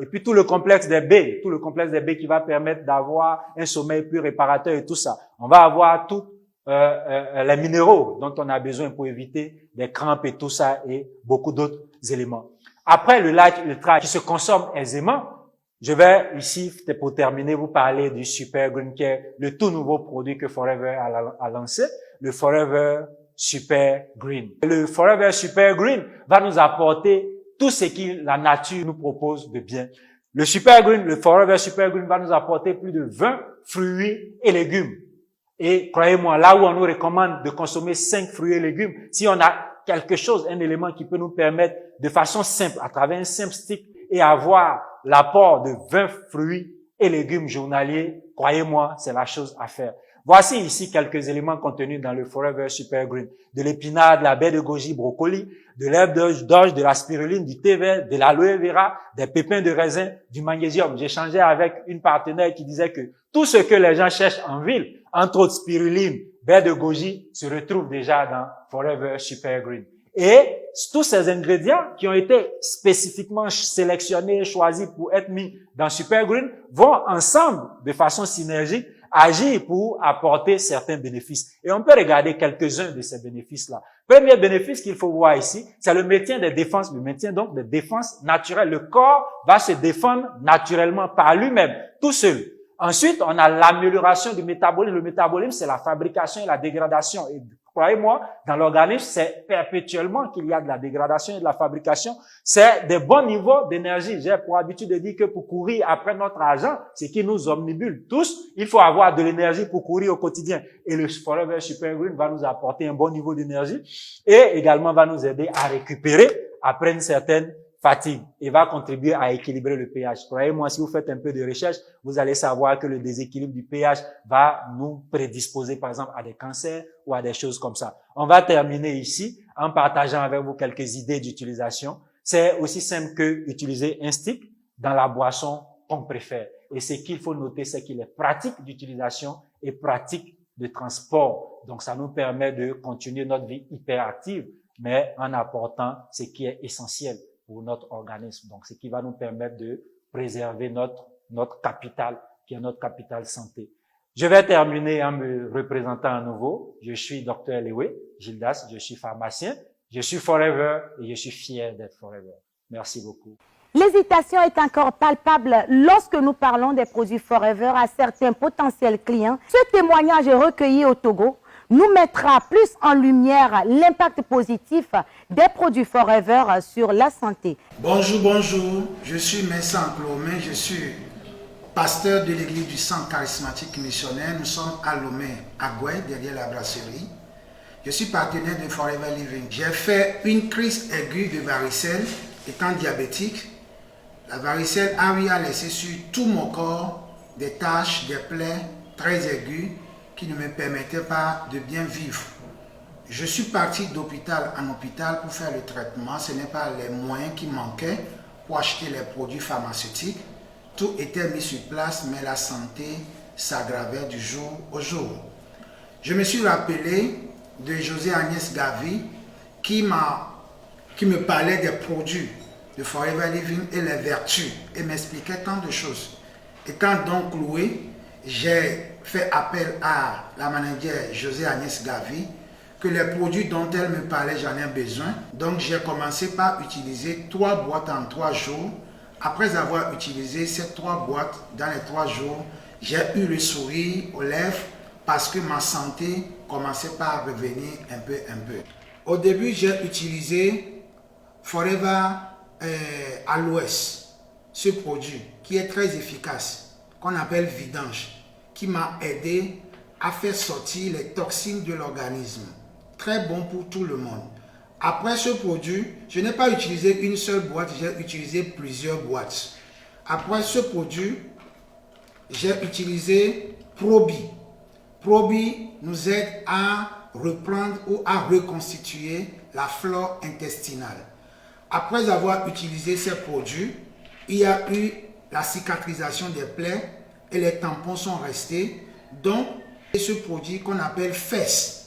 et puis tout le complexe des B qui va permettre d'avoir un sommeil plus réparateur et tout ça. On va avoir tout les minéraux dont on a besoin pour éviter des crampes et tout ça et beaucoup d'autres éléments. Après le Light Ultra qui se consomme aisément, je vais ici, pour terminer, vous parler du Super Green Care, le tout nouveau produit que Forever a lancé, le Forever Super Green. Le Forever Super Green va nous apporter tout ce que la nature nous propose de bien. Le Forever Super Green va nous apporter plus de 20 fruits et légumes. Et croyez-moi, là où on nous recommande de consommer 5 fruits et légumes, si on a quelque chose, un élément qui peut nous permettre de façon simple, à travers un simple stick, et avoir l'apport de 20 fruits et légumes journaliers, croyez-moi, c'est la chose à faire. Voici ici quelques éléments contenus dans le Forever Super Green. De l'épinard, de la baie de goji, brocoli, de l'herbe d'orge, de la spiruline, du thé vert, de l'aloe vera, des pépins de raisin, du magnésium. J'échangeais avec une partenaire qui disait que tout ce que les gens cherchent en ville, entre autres spiruline, baie de goji, se retrouve déjà dans Forever Super Green. Et tous ces ingrédients qui ont été spécifiquement sélectionnés, choisis pour être mis dans Super Green, vont ensemble, de façon synergique, agir pour apporter certains bénéfices. Et on peut regarder quelques-uns de ces bénéfices-là. Premier bénéfice qu'il faut voir ici, c'est le maintien des défenses, le maintien donc des défenses naturelles. Le corps va se défendre naturellement par lui-même, tout seul. Ensuite, on a l'amélioration du métabolisme. Le métabolisme, c'est la fabrication et la dégradation. Et croyez-moi, dans l'organisme, c'est perpétuellement qu'il y a de la dégradation et de la fabrication. C'est des bons niveaux d'énergie. J'ai pour habitude de dire que pour courir après notre argent, ce qui nous omnibule tous, il faut avoir de l'énergie pour courir au quotidien. Et le Forever Super Green va nous apporter un bon niveau d'énergie et également va nous aider à récupérer après une certaine fatigue et va contribuer à équilibrer le pH. Croyez-moi, si vous faites un peu de recherche, vous allez savoir que le déséquilibre du pH va nous prédisposer, par exemple, à des cancers ou à des choses comme ça. On va terminer ici en partageant avec vous quelques idées d'utilisation. C'est aussi simple que utiliser un stick dans la boisson qu'on préfère. Et ce qu'il faut noter, c'est qu'il est pratique d'utilisation et pratique de transport. Donc, ça nous permet de continuer notre vie hyperactive, mais en apportant ce qui est essentiel pour notre organisme. Donc, ce qui va nous permettre de préserver notre capital, qui est notre capital santé. Je vais terminer en me représentant à nouveau. Je suis Dr. Lewe Gildas, je suis pharmacien, je suis Forever et je suis fier d'être Forever. Merci beaucoup. L'hésitation est encore palpable lorsque nous parlons des produits Forever à certains potentiels clients. Ce témoignage est recueilli au Togo. nous mettra plus en lumière l'impact positif des produits Forever sur la santé. Bonjour, bonjour. Je suis Vincent Lomé, je suis pasteur de l'église du Centre charismatique missionnaire. Nous sommes à Lomé, à Goué, derrière la brasserie. Je suis partenaire de Forever Living. J'ai fait une crise aiguë de varicelle étant diabétique. La varicelle a laissé sur tout mon corps des taches, des plaies très aiguës qui ne me permettaient pas de bien vivre. Je suis parti d'hôpital en hôpital pour faire le traitement. Ce n'est pas les moyens qui manquaient pour acheter les produits pharmaceutiques. Tout était mis sur place, mais la santé s'aggravait du jour au jour. Je me suis rappelé de José Agnès Gavi qui me parlait des produits de Forever Living et les vertus et m'expliquait tant de choses. Étant donc loué, j'ai fait appel à la manager José Agnès Gavi que les produits dont elle me parlait, j'en ai besoin. Donc j'ai commencé par utiliser 3 boîtes en 3 jours. Après avoir utilisé ces 3 boîtes dans les 3 jours, j'ai eu le sourire aux lèvres parce que ma santé commençait par revenir un peu. Au début, j'ai utilisé Forever Aloes, ce produit qui est très efficace, qu'on appelle vidange, qui m'a aidé à faire sortir les toxines de l'organisme. Très bon pour tout le monde. Après ce produit, je n'ai pas utilisé une seule boîte, j'ai utilisé plusieurs boîtes. Après ce produit, j'ai utilisé Probi. Probi nous aide à reprendre ou à reconstituer la flore intestinale. Après avoir utilisé ces produits, il y a eu la cicatrisation des plaies et les tampons sont restés. Donc, ce produit qu'on appelle FES.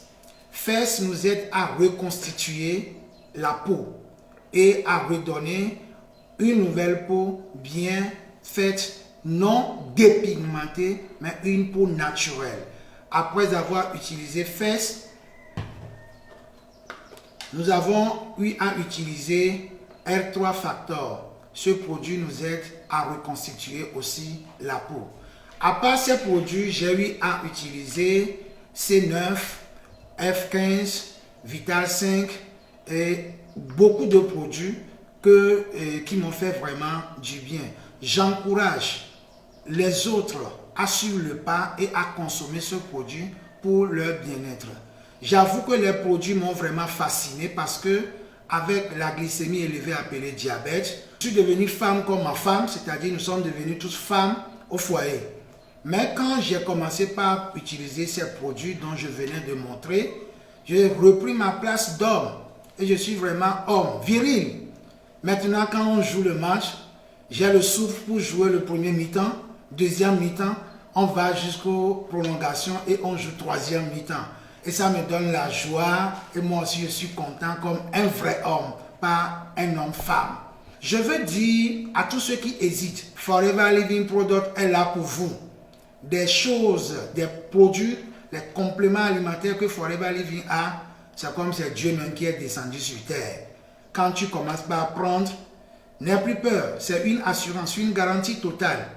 FES nous aide à reconstituer la peau et à redonner une nouvelle peau bien faite, non dépigmentée, mais une peau naturelle. Après avoir utilisé FES, nous avons eu à utiliser R3 Factor. Ce produit nous aide à reconstituer aussi la peau. À part ces produits, j'ai eu à utiliser C9, F15, Vital 5 et beaucoup de produits qui m'ont fait vraiment du bien. J'encourage les autres à suivre le pas et à consommer ce produit pour leur bien-être. J'avoue que les produits m'ont vraiment fasciné parce que avec la glycémie élevée appelée diabète, je suis devenue femme comme ma femme, c'est-à-dire nous sommes devenus tous femmes au foyer. Mais quand j'ai commencé par utiliser ces produits dont je venais de montrer, j'ai repris ma place d'homme et je suis vraiment homme, viril. Maintenant, quand on joue le match, j'ai le souffle pour jouer le premier mi-temps, deuxième mi-temps, on va jusqu'aux prolongations et on joue troisième mi-temps. Et ça me donne la joie et moi aussi je suis content comme un vrai homme, pas un homme-femme. Je veux dire à tous ceux qui hésitent, Forever Living Product est là pour vous. Des choses, des produits, les compléments alimentaires que Forever Living a, c'est comme c'est Dieu même qui est descendu sur terre. Quand tu commences par prendre, n'aie plus peur, c'est une assurance, une garantie totale.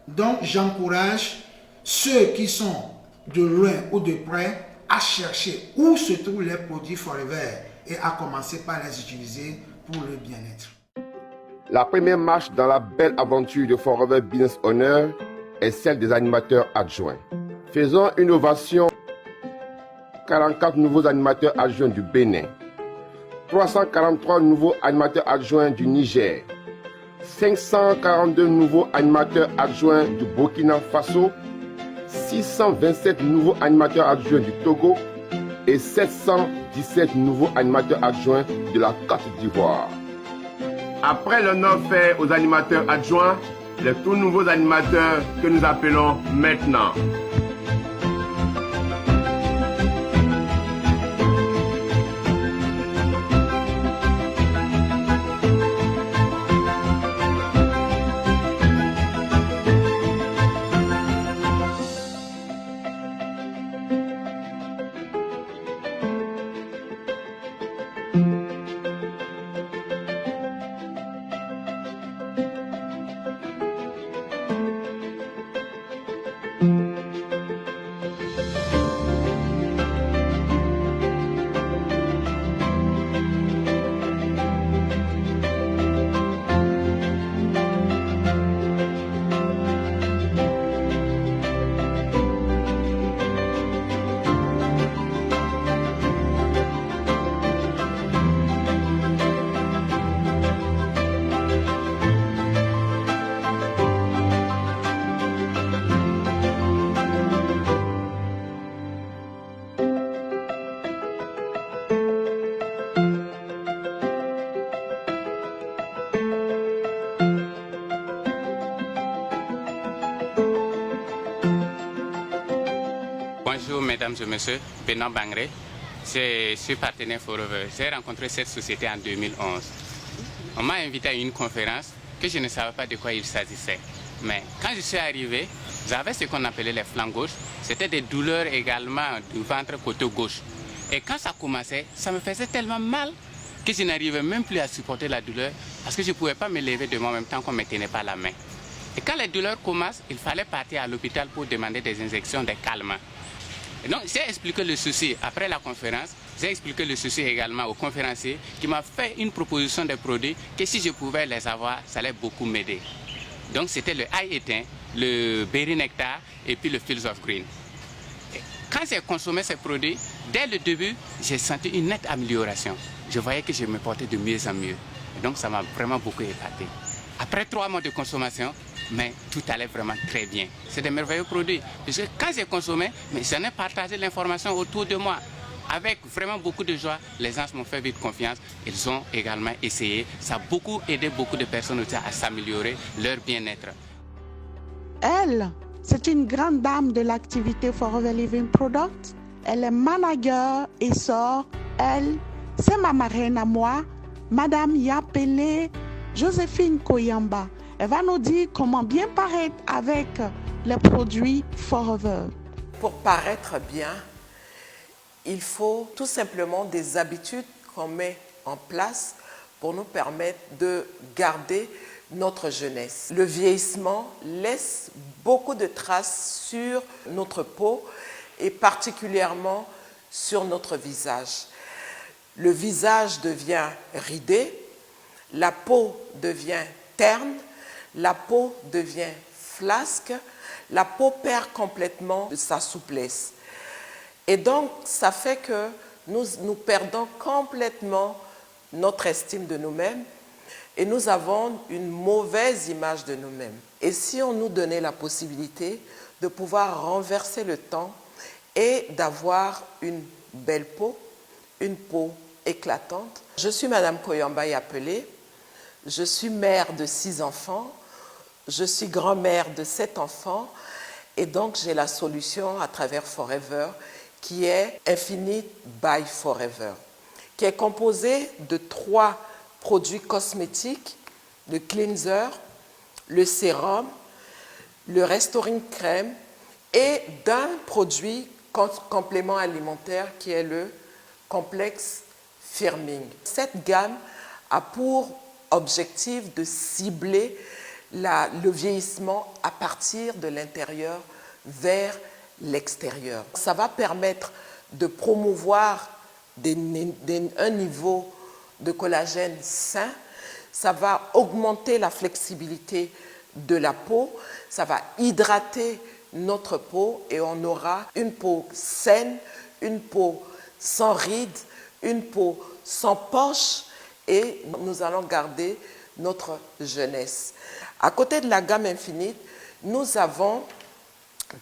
Donc j'encourage ceux qui sont de loin ou de près à chercher où se trouvent les produits Forever et à commencer par les utiliser pour le bien-être. La première marche dans la belle aventure de Forever Business Owner est celle des animateurs adjoints. Faisons une ovation. 44 nouveaux animateurs adjoints du Bénin, 343 nouveaux animateurs adjoints du Niger, 542 nouveaux animateurs adjoints du Burkina Faso, 627 nouveaux animateurs adjoints du Togo et 717 nouveaux animateurs adjoints de la Côte d'Ivoire. Après l'honneur fait aux animateurs adjoints, les tout nouveaux animateurs que nous appelons maintenant. mesdames et messieurs, Benoît Bangré. Je suis partenaire Forever. J'ai rencontré cette société en 2011. On m'a invité à une conférence que je ne savais pas de quoi il s'agissait. Mais quand je suis arrivé, j'avais ce qu'on appelait les flancs gauches. C'était des douleurs également du ventre côté gauche. Et quand ça commençait, ça me faisait tellement mal que je n'arrivais même plus à supporter la douleur parce que je ne pouvais pas me lever de moi en même temps qu'on ne me tenait pas la main. Et quand les douleurs commencent, il fallait partir à l'hôpital pour demander des injections, des calmants. Et donc j'ai expliqué le souci après la conférence. J'ai expliqué le souci également au conférencier qui m'a fait une proposition de produits que si je pouvais les avoir, ça allait beaucoup m'aider. Donc c'était le High Éteint, le Berry Nectar et puis le Fields of Green. Et quand j'ai consommé ces produits, dès le début, j'ai senti une nette amélioration. Je voyais que je me portais de mieux en mieux. Et donc ça m'a vraiment beaucoup épaté. Après 3 mois de consommation, mais tout allait vraiment très bien. C'est des merveilleux produits. Puisque quand j'ai consommé, j'en ai partagé l'information autour de moi. Avec vraiment beaucoup de joie, les gens m'ont fait vite confiance. Ils ont également essayé. Ça a beaucoup aidé beaucoup de personnes aussi à s'améliorer leur bien-être. Elle, c'est une grande dame de l'activité Forever Living Product. Elle est manager et sort. Elle, c'est ma marraine à moi, Madame Yapele Joséphine Koyamba. Elle va nous dire comment bien paraître avec les produits Forever. Pour paraître bien, il faut tout simplement des habitudes qu'on met en place pour nous permettre de garder notre jeunesse. Le vieillissement laisse beaucoup de traces sur notre peau et particulièrement sur notre visage. Le visage devient ridé, la peau devient terne, la peau devient flasque, la peau perd complètement sa souplesse. Et donc, ça fait que nous perdons complètement notre estime de nous-mêmes et nous avons une mauvaise image de nous-mêmes. Et si on nous donnait la possibilité de pouvoir renverser le temps et d'avoir une belle peau, une peau éclatante. Je suis Madame Koyamba Yapele, je suis mère de 6 enfants, je suis grand-mère de 7 enfants et donc j'ai la solution à travers Forever qui est Infinite by Forever, qui est composé de 3 produits cosmétiques, le cleanser, le sérum, le restoring crème et d'un produit complément alimentaire qui est le complexe firming. Cette gamme a pour objectif de cibler le vieillissement à partir de l'intérieur vers l'extérieur. Ça va permettre de promouvoir un niveau de collagène sain, ça va augmenter la flexibilité de la peau, ça va hydrater notre peau et on aura une peau saine, une peau sans rides, une peau sans poche et nous allons garder notre jeunesse. À côté de la gamme Infinite, nous avons,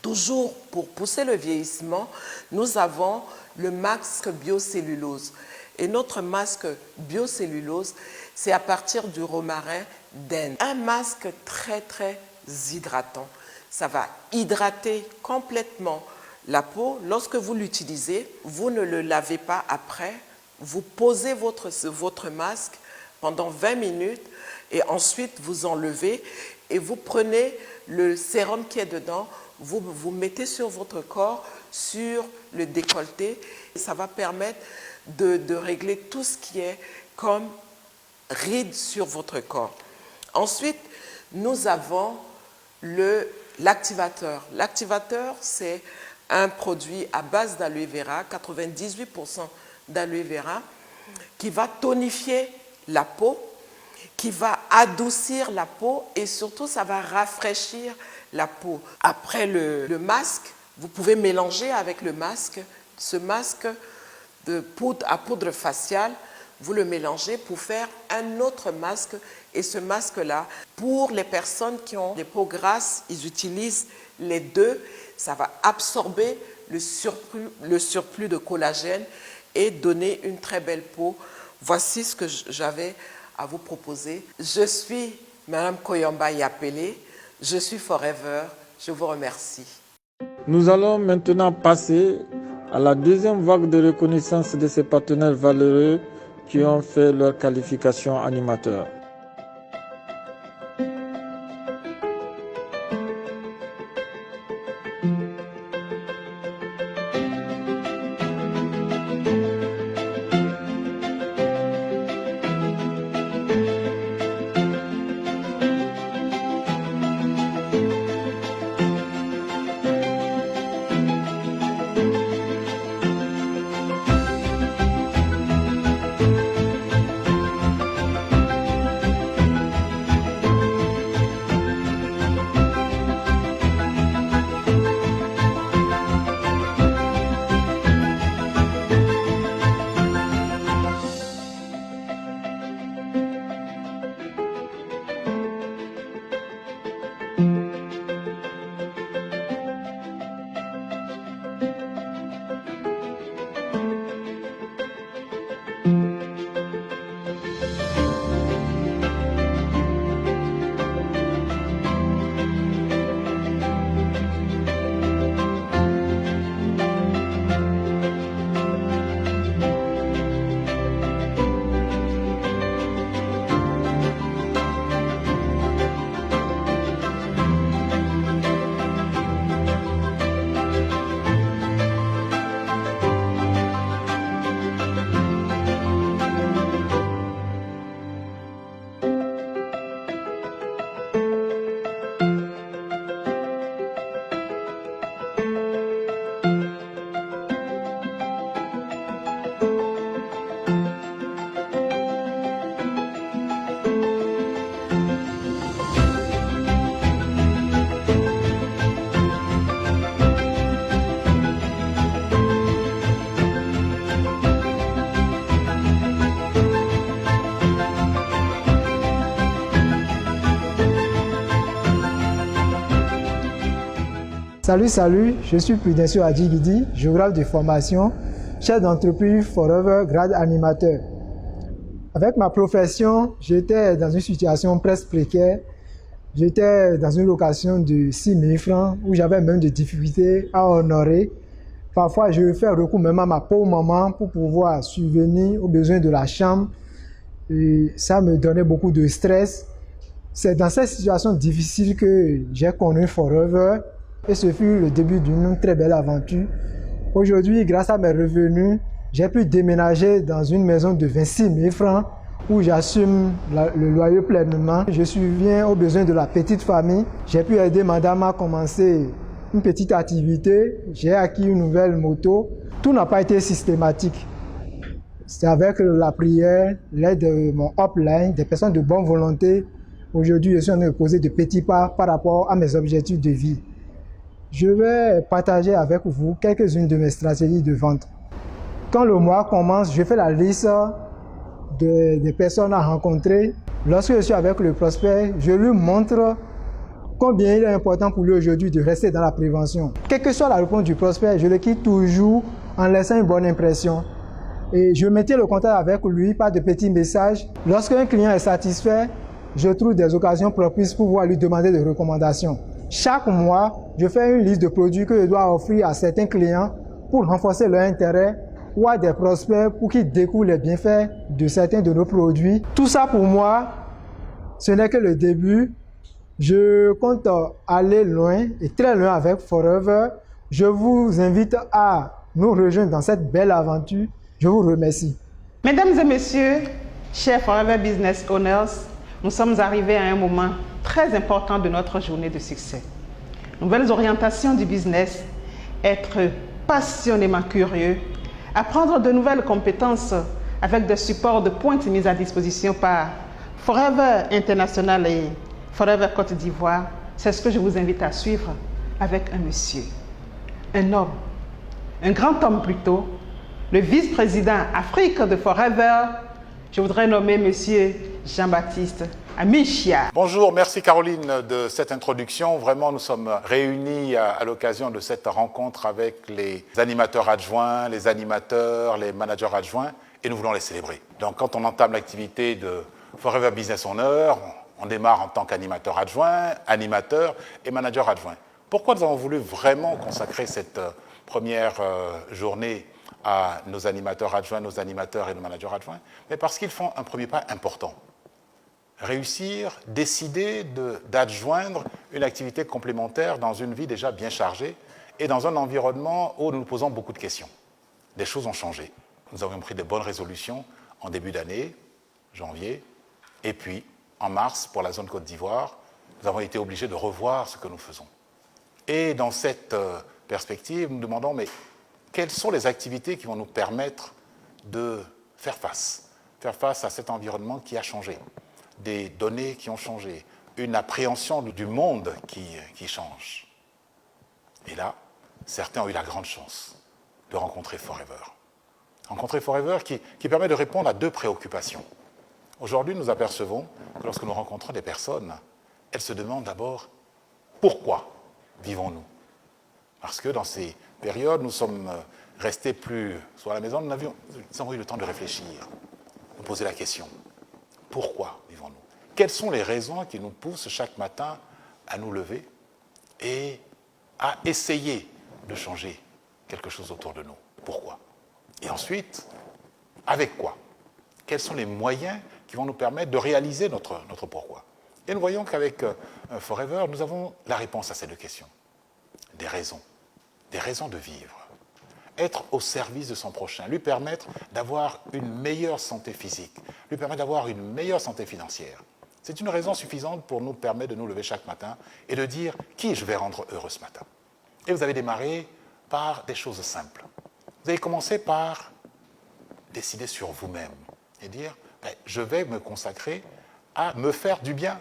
toujours pour pousser le vieillissement, nous avons le masque biocellulose. Et notre masque biocellulose, c'est à partir du romarin d'Inde. Un masque très très hydratant. Ça va hydrater complètement la peau. Lorsque vous l'utilisez, vous ne le lavez pas après. Vous posez votre masque pendant 20 minutes et ensuite vous enlevez et vous prenez le sérum qui est dedans, vous mettez sur votre corps, sur le décolleté. Et ça va permettre de régler tout ce qui est comme rides sur votre corps. Ensuite, nous avons l'activateur. L'activateur, c'est un produit à base d'aloe vera, 98% d'aloe vera, qui va tonifier la peau, qui va adoucir la peau et surtout, ça va rafraîchir la peau. Après le masque, vous pouvez mélanger avec le masque, ce masque à poudre faciale, vous le mélangez pour faire un autre masque. Et ce masque-là, pour les personnes qui ont des peaux grasses, ils utilisent les deux. Ça va absorber le surplus de collagène et donner une très belle peau. Voici ce que j'avais à vous proposer. Je suis Mme Koyamba Yapele, je suis Forever, je vous remercie. Nous allons maintenant passer à la deuxième vague de reconnaissance de ces partenaires valeureux qui ont fait leur qualification animateur. Salut, je suis Prudencio Adjigidi, géographe de formation, chef d'entreprise Forever Grade Animateur. Avec ma profession, j'étais dans une situation presque précaire. J'étais dans une location de 6 000 francs où j'avais même des difficultés à honorer. Parfois, je fais recours même à ma pauvre maman pour pouvoir subvenir aux besoins de la chambre. Et ça me donnait beaucoup de stress. C'est dans cette situation difficile que j'ai connu Forever. Et ce fut le début d'une très belle aventure. Aujourd'hui, grâce à mes revenus, j'ai pu déménager dans une maison de 26 000 francs où j'assume le loyer pleinement. Je subviens aux besoins de la petite famille. J'ai pu aider madame à commencer une petite activité. J'ai acquis une nouvelle moto. Tout n'a pas été systématique. C'est avec la prière, l'aide de mon upline, des personnes de bonne volonté. Aujourd'hui, je suis en train de poser de petits pas par rapport à mes objectifs de vie. Je vais partager avec vous quelques-unes de mes stratégies de vente. Quand le mois commence, je fais la liste des personnes à rencontrer. Lorsque je suis avec le prospect, je lui montre combien il est important pour lui aujourd'hui de rester dans la prévention. Quelle que soit la réponse du prospect, je le quitte toujours en laissant une bonne impression. Et je maintiens le contact avec lui par de petits messages. Lorsqu'un client est satisfait, je trouve des occasions propices pour pouvoir lui demander des recommandations. Chaque mois, je fais une liste de produits que je dois offrir à certains clients pour renforcer leur intérêt ou à des prospects pour qu'ils découvrent les bienfaits de certains de nos produits. Tout ça pour moi, ce n'est que le début. Je compte aller loin et très loin avec Forever. Je vous invite à nous rejoindre dans cette belle aventure. Je vous remercie. Mesdames et messieurs, chers Forever Business Owners, nous sommes arrivés à un moment très important de notre journée de succès. Nouvelles orientations du business, être passionnément curieux, apprendre de nouvelles compétences avec des supports de pointe mis à disposition par Forever International et Forever Côte d'Ivoire, c'est ce que je vous invite à suivre avec un monsieur, un homme, un grand homme plutôt, le vice-président Afrique de Forever. Je voudrais nommer monsieur Jean-Baptiste Amichia. Bonjour, merci Caroline de cette introduction. Vraiment, nous sommes réunis à l'occasion de cette rencontre avec les animateurs adjoints, les animateurs, les managers adjoints, et nous voulons les célébrer. Donc, quand on entame l'activité de Forever Business Owner, on démarre en tant qu'animateur adjoint, animateur et manager adjoint. Pourquoi nous avons voulu vraiment consacrer cette première journée à nos animateurs adjoints, nos animateurs et nos managers adjoints, mais parce qu'ils font un premier pas important. Réussir, décider d'adjoindre une activité complémentaire dans une vie déjà bien chargée et dans un environnement où nous nous posons beaucoup de questions. Des choses ont changé. Nous avions pris de bonnes résolutions en début d'année, janvier, et puis en mars, pour la zone Côte d'Ivoire, nous avons été obligés de revoir ce que nous faisons. Et dans cette perspective, nous demandons, mais quelles sont les activités qui vont nous permettre de faire face à cet environnement qui a changé, des données qui ont changé, une appréhension du monde qui change. Et là, certains ont eu la grande chance de rencontrer Forever. Rencontrer Forever qui permet de répondre à deux préoccupations. Aujourd'hui, nous apercevons que lorsque nous rencontrons des personnes, elles se demandent d'abord pourquoi vivons-nous? Parce que dans ces périodes, nous sommes restés plus soit à la maison, nous avons eu le temps de réfléchir, de poser la question. Pourquoi vivons-nous? Quelles sont les raisons qui nous poussent chaque matin à nous lever et à essayer de changer quelque chose autour de nous? Pourquoi? Et ensuite, avec quoi? Quels sont les moyens qui vont nous permettre de réaliser notre pourquoi? Et nous voyons qu'avec Forever, nous avons la réponse à ces deux questions. Des raisons de vivre. Être au service de son prochain, lui permettre d'avoir une meilleure santé physique, lui permettre d'avoir une meilleure santé financière. C'est une raison suffisante pour nous permettre de nous lever chaque matin et de dire qui je vais rendre heureux ce matin. Et vous avez démarré par des choses simples. Vous avez commencé par décider sur vous-même et dire je vais me consacrer à me faire du bien,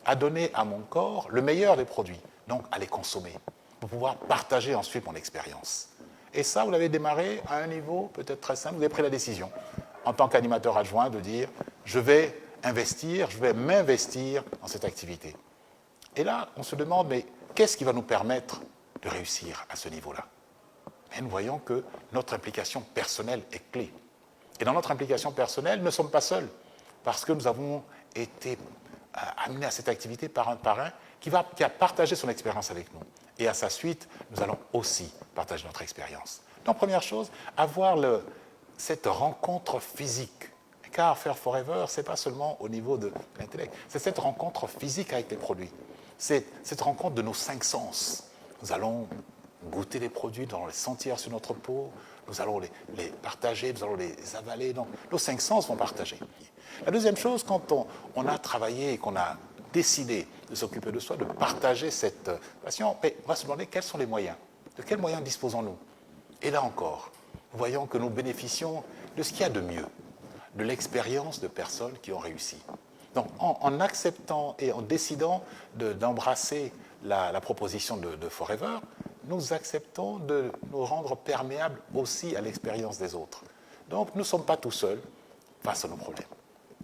à donner à mon corps le meilleur des produits, donc à les consommer, pour pouvoir partager ensuite mon expérience. Et ça, vous l'avez démarré à un niveau peut-être très simple, vous avez pris la décision, en tant qu'animateur adjoint, de dire je vais investir, je vais m'investir dans cette activité. Et là, on se demande, mais qu'est-ce qui va nous permettre de réussir à ce niveau-là? Et nous voyons que notre implication personnelle est clé. Et dans notre implication personnelle, nous ne sommes pas seuls, parce que nous avons été amenés à cette activité par un parrain qui a partagé son expérience avec nous. Et à sa suite, nous allons aussi partager notre expérience. Donc, première chose, avoir cette rencontre physique. Car faire Forever, ce n'est pas seulement au niveau de l'intellect, c'est cette rencontre physique avec les produits. C'est cette rencontre de nos 5 sens. Nous allons goûter les produits, nous allons les sentir sur notre peau, nous allons les partager, nous allons les avaler. Donc, nos 5 sens vont partager. La deuxième chose, quand on a travaillé et qu'on a décidé de s'occuper de soi, de partager cette passion, mais on va se demander quels sont les moyens. De quels moyens disposons-nous? Et là encore, nous voyons que nous bénéficions de ce qu'il y a de mieux, de l'expérience de personnes qui ont réussi. Donc, en acceptant et en décidant d'embrasser la proposition de Forever, nous acceptons de nous rendre perméables aussi à l'expérience des autres. Donc, nous ne sommes pas tout seuls face à nos problèmes.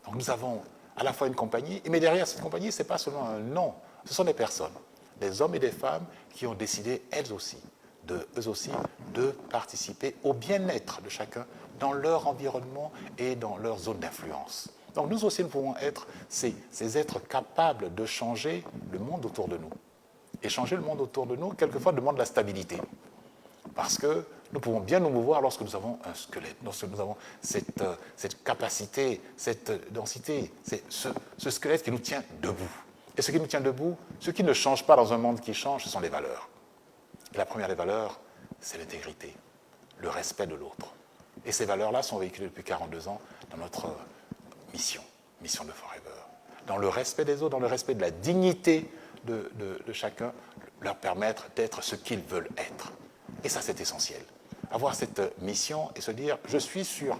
Donc, nous avons à la fois une compagnie, mais derrière cette compagnie, ce n'est pas seulement un nom, ce sont des personnes, des hommes et des femmes qui ont décidé, eux aussi, de participer au bien-être de chacun dans leur environnement et dans leur zone d'influence. Donc nous aussi, nous pouvons être ces êtres capables de changer le monde autour de nous. Et changer le monde autour de nous, quelquefois, demande la stabilité. Parce que nous pouvons bien nous mouvoir lorsque nous avons un squelette, lorsque nous avons cette capacité, cette densité, ce squelette qui nous tient debout. Et ce qui nous tient debout, ce qui ne change pas dans un monde qui change, ce sont les valeurs. Et la première des valeurs, c'est l'intégrité, le respect de l'autre. Et ces valeurs-là sont véhiculées depuis 42 ans dans notre mission de Forever. Dans le respect des autres, dans le respect de la dignité de chacun, leur permettre d'être ce qu'ils veulent être. Et ça, c'est essentiel. Avoir cette mission et se dire, je suis sur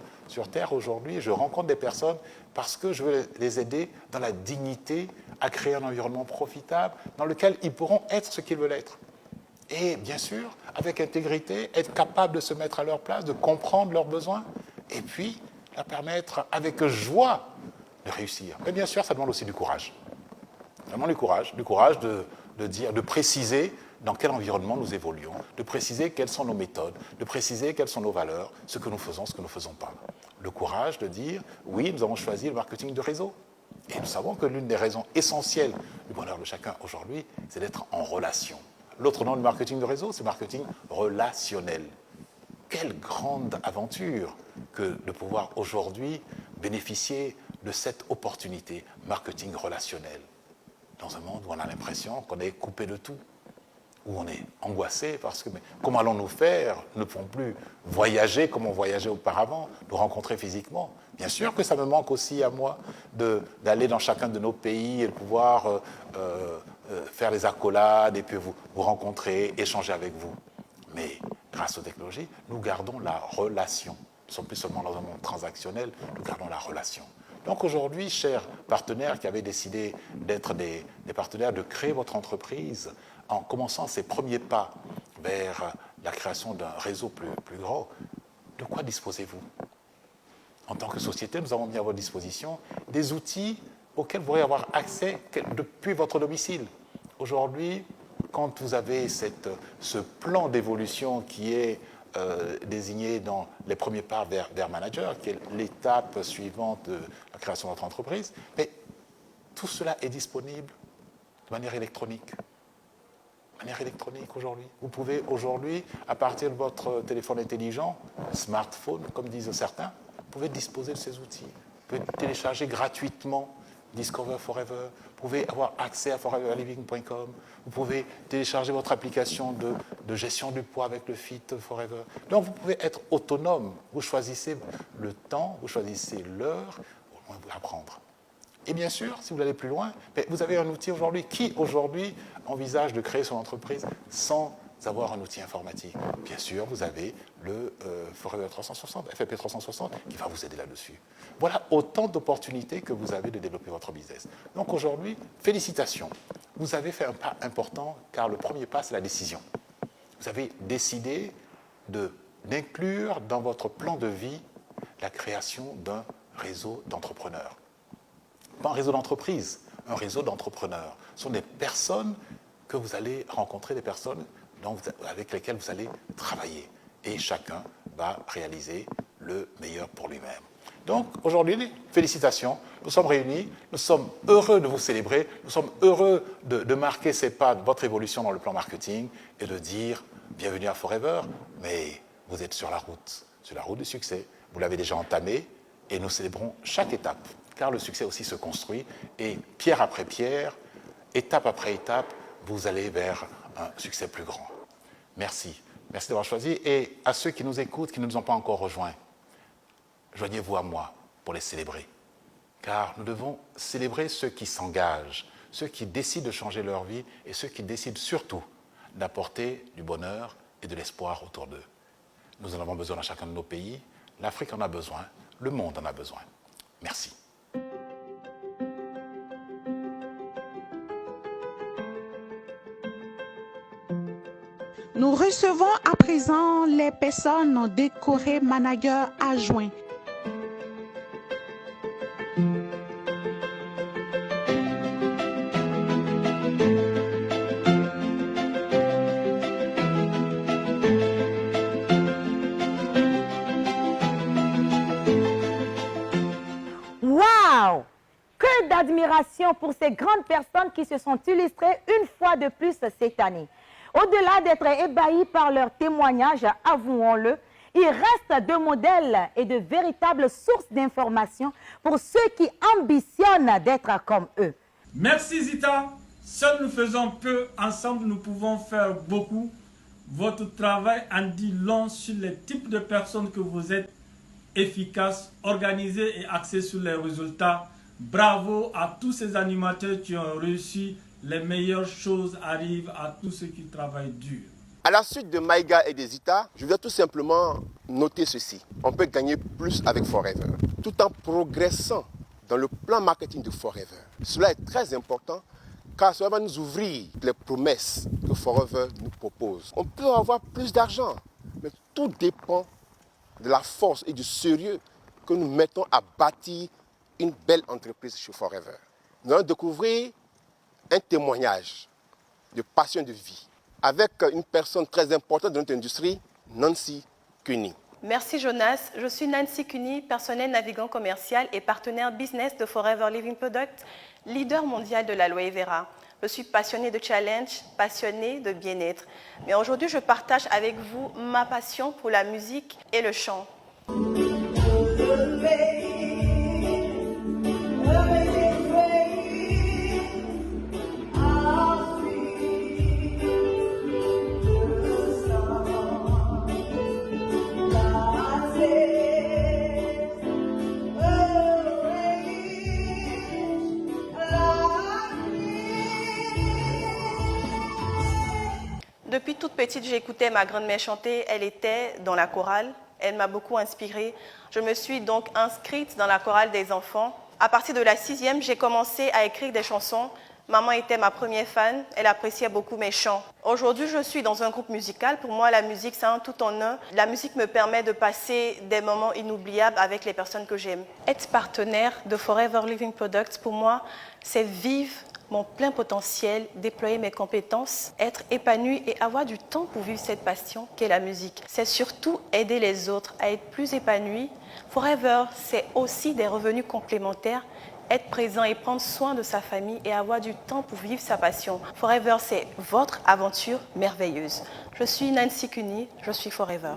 Terre aujourd'hui, je rencontre des personnes parce que je veux les aider dans la dignité à créer un environnement profitable dans lequel ils pourront être ce qu'ils veulent être. Et bien sûr, avec intégrité, être capable de se mettre à leur place, de comprendre leurs besoins, et puis leur permettre avec joie de réussir. Mais bien sûr, ça demande aussi du courage. Ça demande du courage de dire, de préciser dans quel environnement nous évoluons, de préciser quelles sont nos méthodes, de préciser quelles sont nos valeurs, ce que nous faisons, ce que nous ne faisons pas. Le courage de dire, oui, nous avons choisi le marketing de réseau. Et nous savons que l'une des raisons essentielles du bonheur de chacun aujourd'hui, c'est d'être en relation. l'autre nom du marketing de réseau, c'est marketing relationnel. Quelle grande aventure que de pouvoir aujourd'hui bénéficier de cette opportunité marketing relationnel dans un monde où on a l'impression qu'on est coupé de tout, où on est angoissé parce que mais comment allons-nous faire? Nous ne pouvons plus voyager comme on voyageait auparavant, nous rencontrer physiquement. Bien sûr que ça me manque aussi à moi d'aller dans chacun de nos pays et de pouvoir faire des accolades et puis vous rencontrer, échanger avec vous. Mais grâce aux technologies, nous gardons la relation. Nous ne sommes plus seulement dans un monde transactionnel, nous gardons la relation. Donc aujourd'hui, chers partenaires qui avez décidé d'être des partenaires, de créer votre entreprise en commençant ces premiers pas vers la création d'un réseau plus grand, de quoi disposez-vous? En tant que société, nous avons mis à votre disposition des outils auxquels vous pourrez avoir accès depuis votre domicile. Aujourd'hui, quand vous avez ce plan d'évolution qui est désigné dans les premiers pas vers manager, qui est l'étape suivante de la création de votre entreprise, mais tout cela est disponible de manière électronique. Aujourd'hui. Vous pouvez aujourd'hui, à partir de votre téléphone intelligent, smartphone, comme disent certains, vous pouvez disposer de ces outils. Vous pouvez télécharger gratuitement Discover Forever. Vous pouvez avoir accès à foreverliving.com. Vous pouvez télécharger votre application de gestion du poids avec le Fit Forever. Donc vous pouvez être autonome. Vous choisissez le temps, vous choisissez l'heure, au moins vous apprendre. Et bien sûr, si vous allez plus loin, vous avez un outil aujourd'hui. Qui aujourd'hui envisage de créer son entreprise sans avoir un outil informatique? Bien sûr, vous avez le Forever 360, FFP 360, qui va vous aider là-dessus. Voilà autant d'opportunités que vous avez de développer votre business. Donc aujourd'hui, félicitations. Vous avez fait un pas important, car le premier pas, c'est la décision. Vous avez décidé d'inclure dans votre plan de vie la création d'un réseau d'entrepreneurs. Pas un réseau d'entreprise, un réseau d'entrepreneurs. Ce sont des personnes que vous allez rencontrer, des personnes avec lesquelles vous allez travailler. Et chacun va réaliser le meilleur pour lui-même. Donc, aujourd'hui, félicitations. Nous sommes réunis, nous sommes heureux de vous célébrer, nous sommes heureux de marquer ces pas de votre évolution dans le plan marketing et de dire bienvenue à Forever, mais vous êtes sur la route du succès. Vous l'avez déjà entamé et nous célébrons chaque étape, car le succès aussi se construit et pierre après pierre, étape après étape, vous allez vers un succès plus grand. Merci. Merci d'avoir choisi. Et à ceux qui nous écoutent, qui ne nous ont pas encore rejoints, joignez-vous à moi pour les célébrer. Car nous devons célébrer ceux qui s'engagent, ceux qui décident de changer leur vie et ceux qui décident surtout d'apporter du bonheur et de l'espoir autour d'eux. Nous en avons besoin dans chacun de nos pays. L'Afrique en a besoin. Le monde en a besoin. Merci. Nous recevons à présent les personnes décorées managers adjoints. Waouh! Que d'admiration pour ces grandes personnes qui se sont illustrées une fois de plus cette année. Au-delà d'être ébahis par leurs témoignages, avouons-le, ils restent de modèles et de véritables sources d'informations pour ceux qui ambitionnent d'être comme eux. Merci Zita. Seuls nous faisons peu, ensemble nous pouvons faire beaucoup. Votre travail en dit long sur les types de personnes que vous êtes, efficaces, organisées et axées sur les résultats. Bravo à tous ces animateurs qui ont réussi. Les meilleures choses arrivent à tous ceux qui travaillent dur. À la suite de Maïga et de Zita, je vais tout simplement noter ceci. On peut gagner plus avec Forever, tout en progressant dans le plan marketing de Forever. Cela est très important car cela va nous ouvrir les promesses que Forever nous propose. On peut avoir plus d'argent, mais tout dépend de la force et du sérieux que nous mettons à bâtir une belle entreprise chez Forever. Nous allons découvrir un témoignage de passion de vie avec une personne très importante de notre industrie, Nancy Cuny. Merci Jonas. Je suis Nancy Cuny, personnel navigant commercial et partenaire business de Forever Living Product, leader mondial de l'aloe vera. Je suis passionnée de challenge, passionnée de bien-être. Mais aujourd'hui, je partage avec vous ma passion pour la musique et le chant. Depuis toute petite, j'écoutais ma grand-mère chanter. Elle était dans la chorale. Elle m'a beaucoup inspirée. Je me suis donc inscrite dans la chorale des enfants. À partir de la 6e, j'ai commencé à écrire des chansons. Maman était ma première fan. Elle appréciait beaucoup mes chants. Aujourd'hui, je suis dans un groupe musical. Pour moi, la musique, c'est un tout en un. La musique me permet de passer des moments inoubliables avec les personnes que j'aime. Être partenaire de Forever Living Products, pour moi, c'est vivre mon plein potentiel, déployer mes compétences, être épanoui et avoir du temps pour vivre cette passion qu'est la musique. C'est surtout aider les autres à être plus épanouis. Forever, c'est aussi des revenus complémentaires, être présent et prendre soin de sa famille et avoir du temps pour vivre sa passion. Forever, c'est votre aventure merveilleuse. Je suis Nancy Cuny, je suis Forever.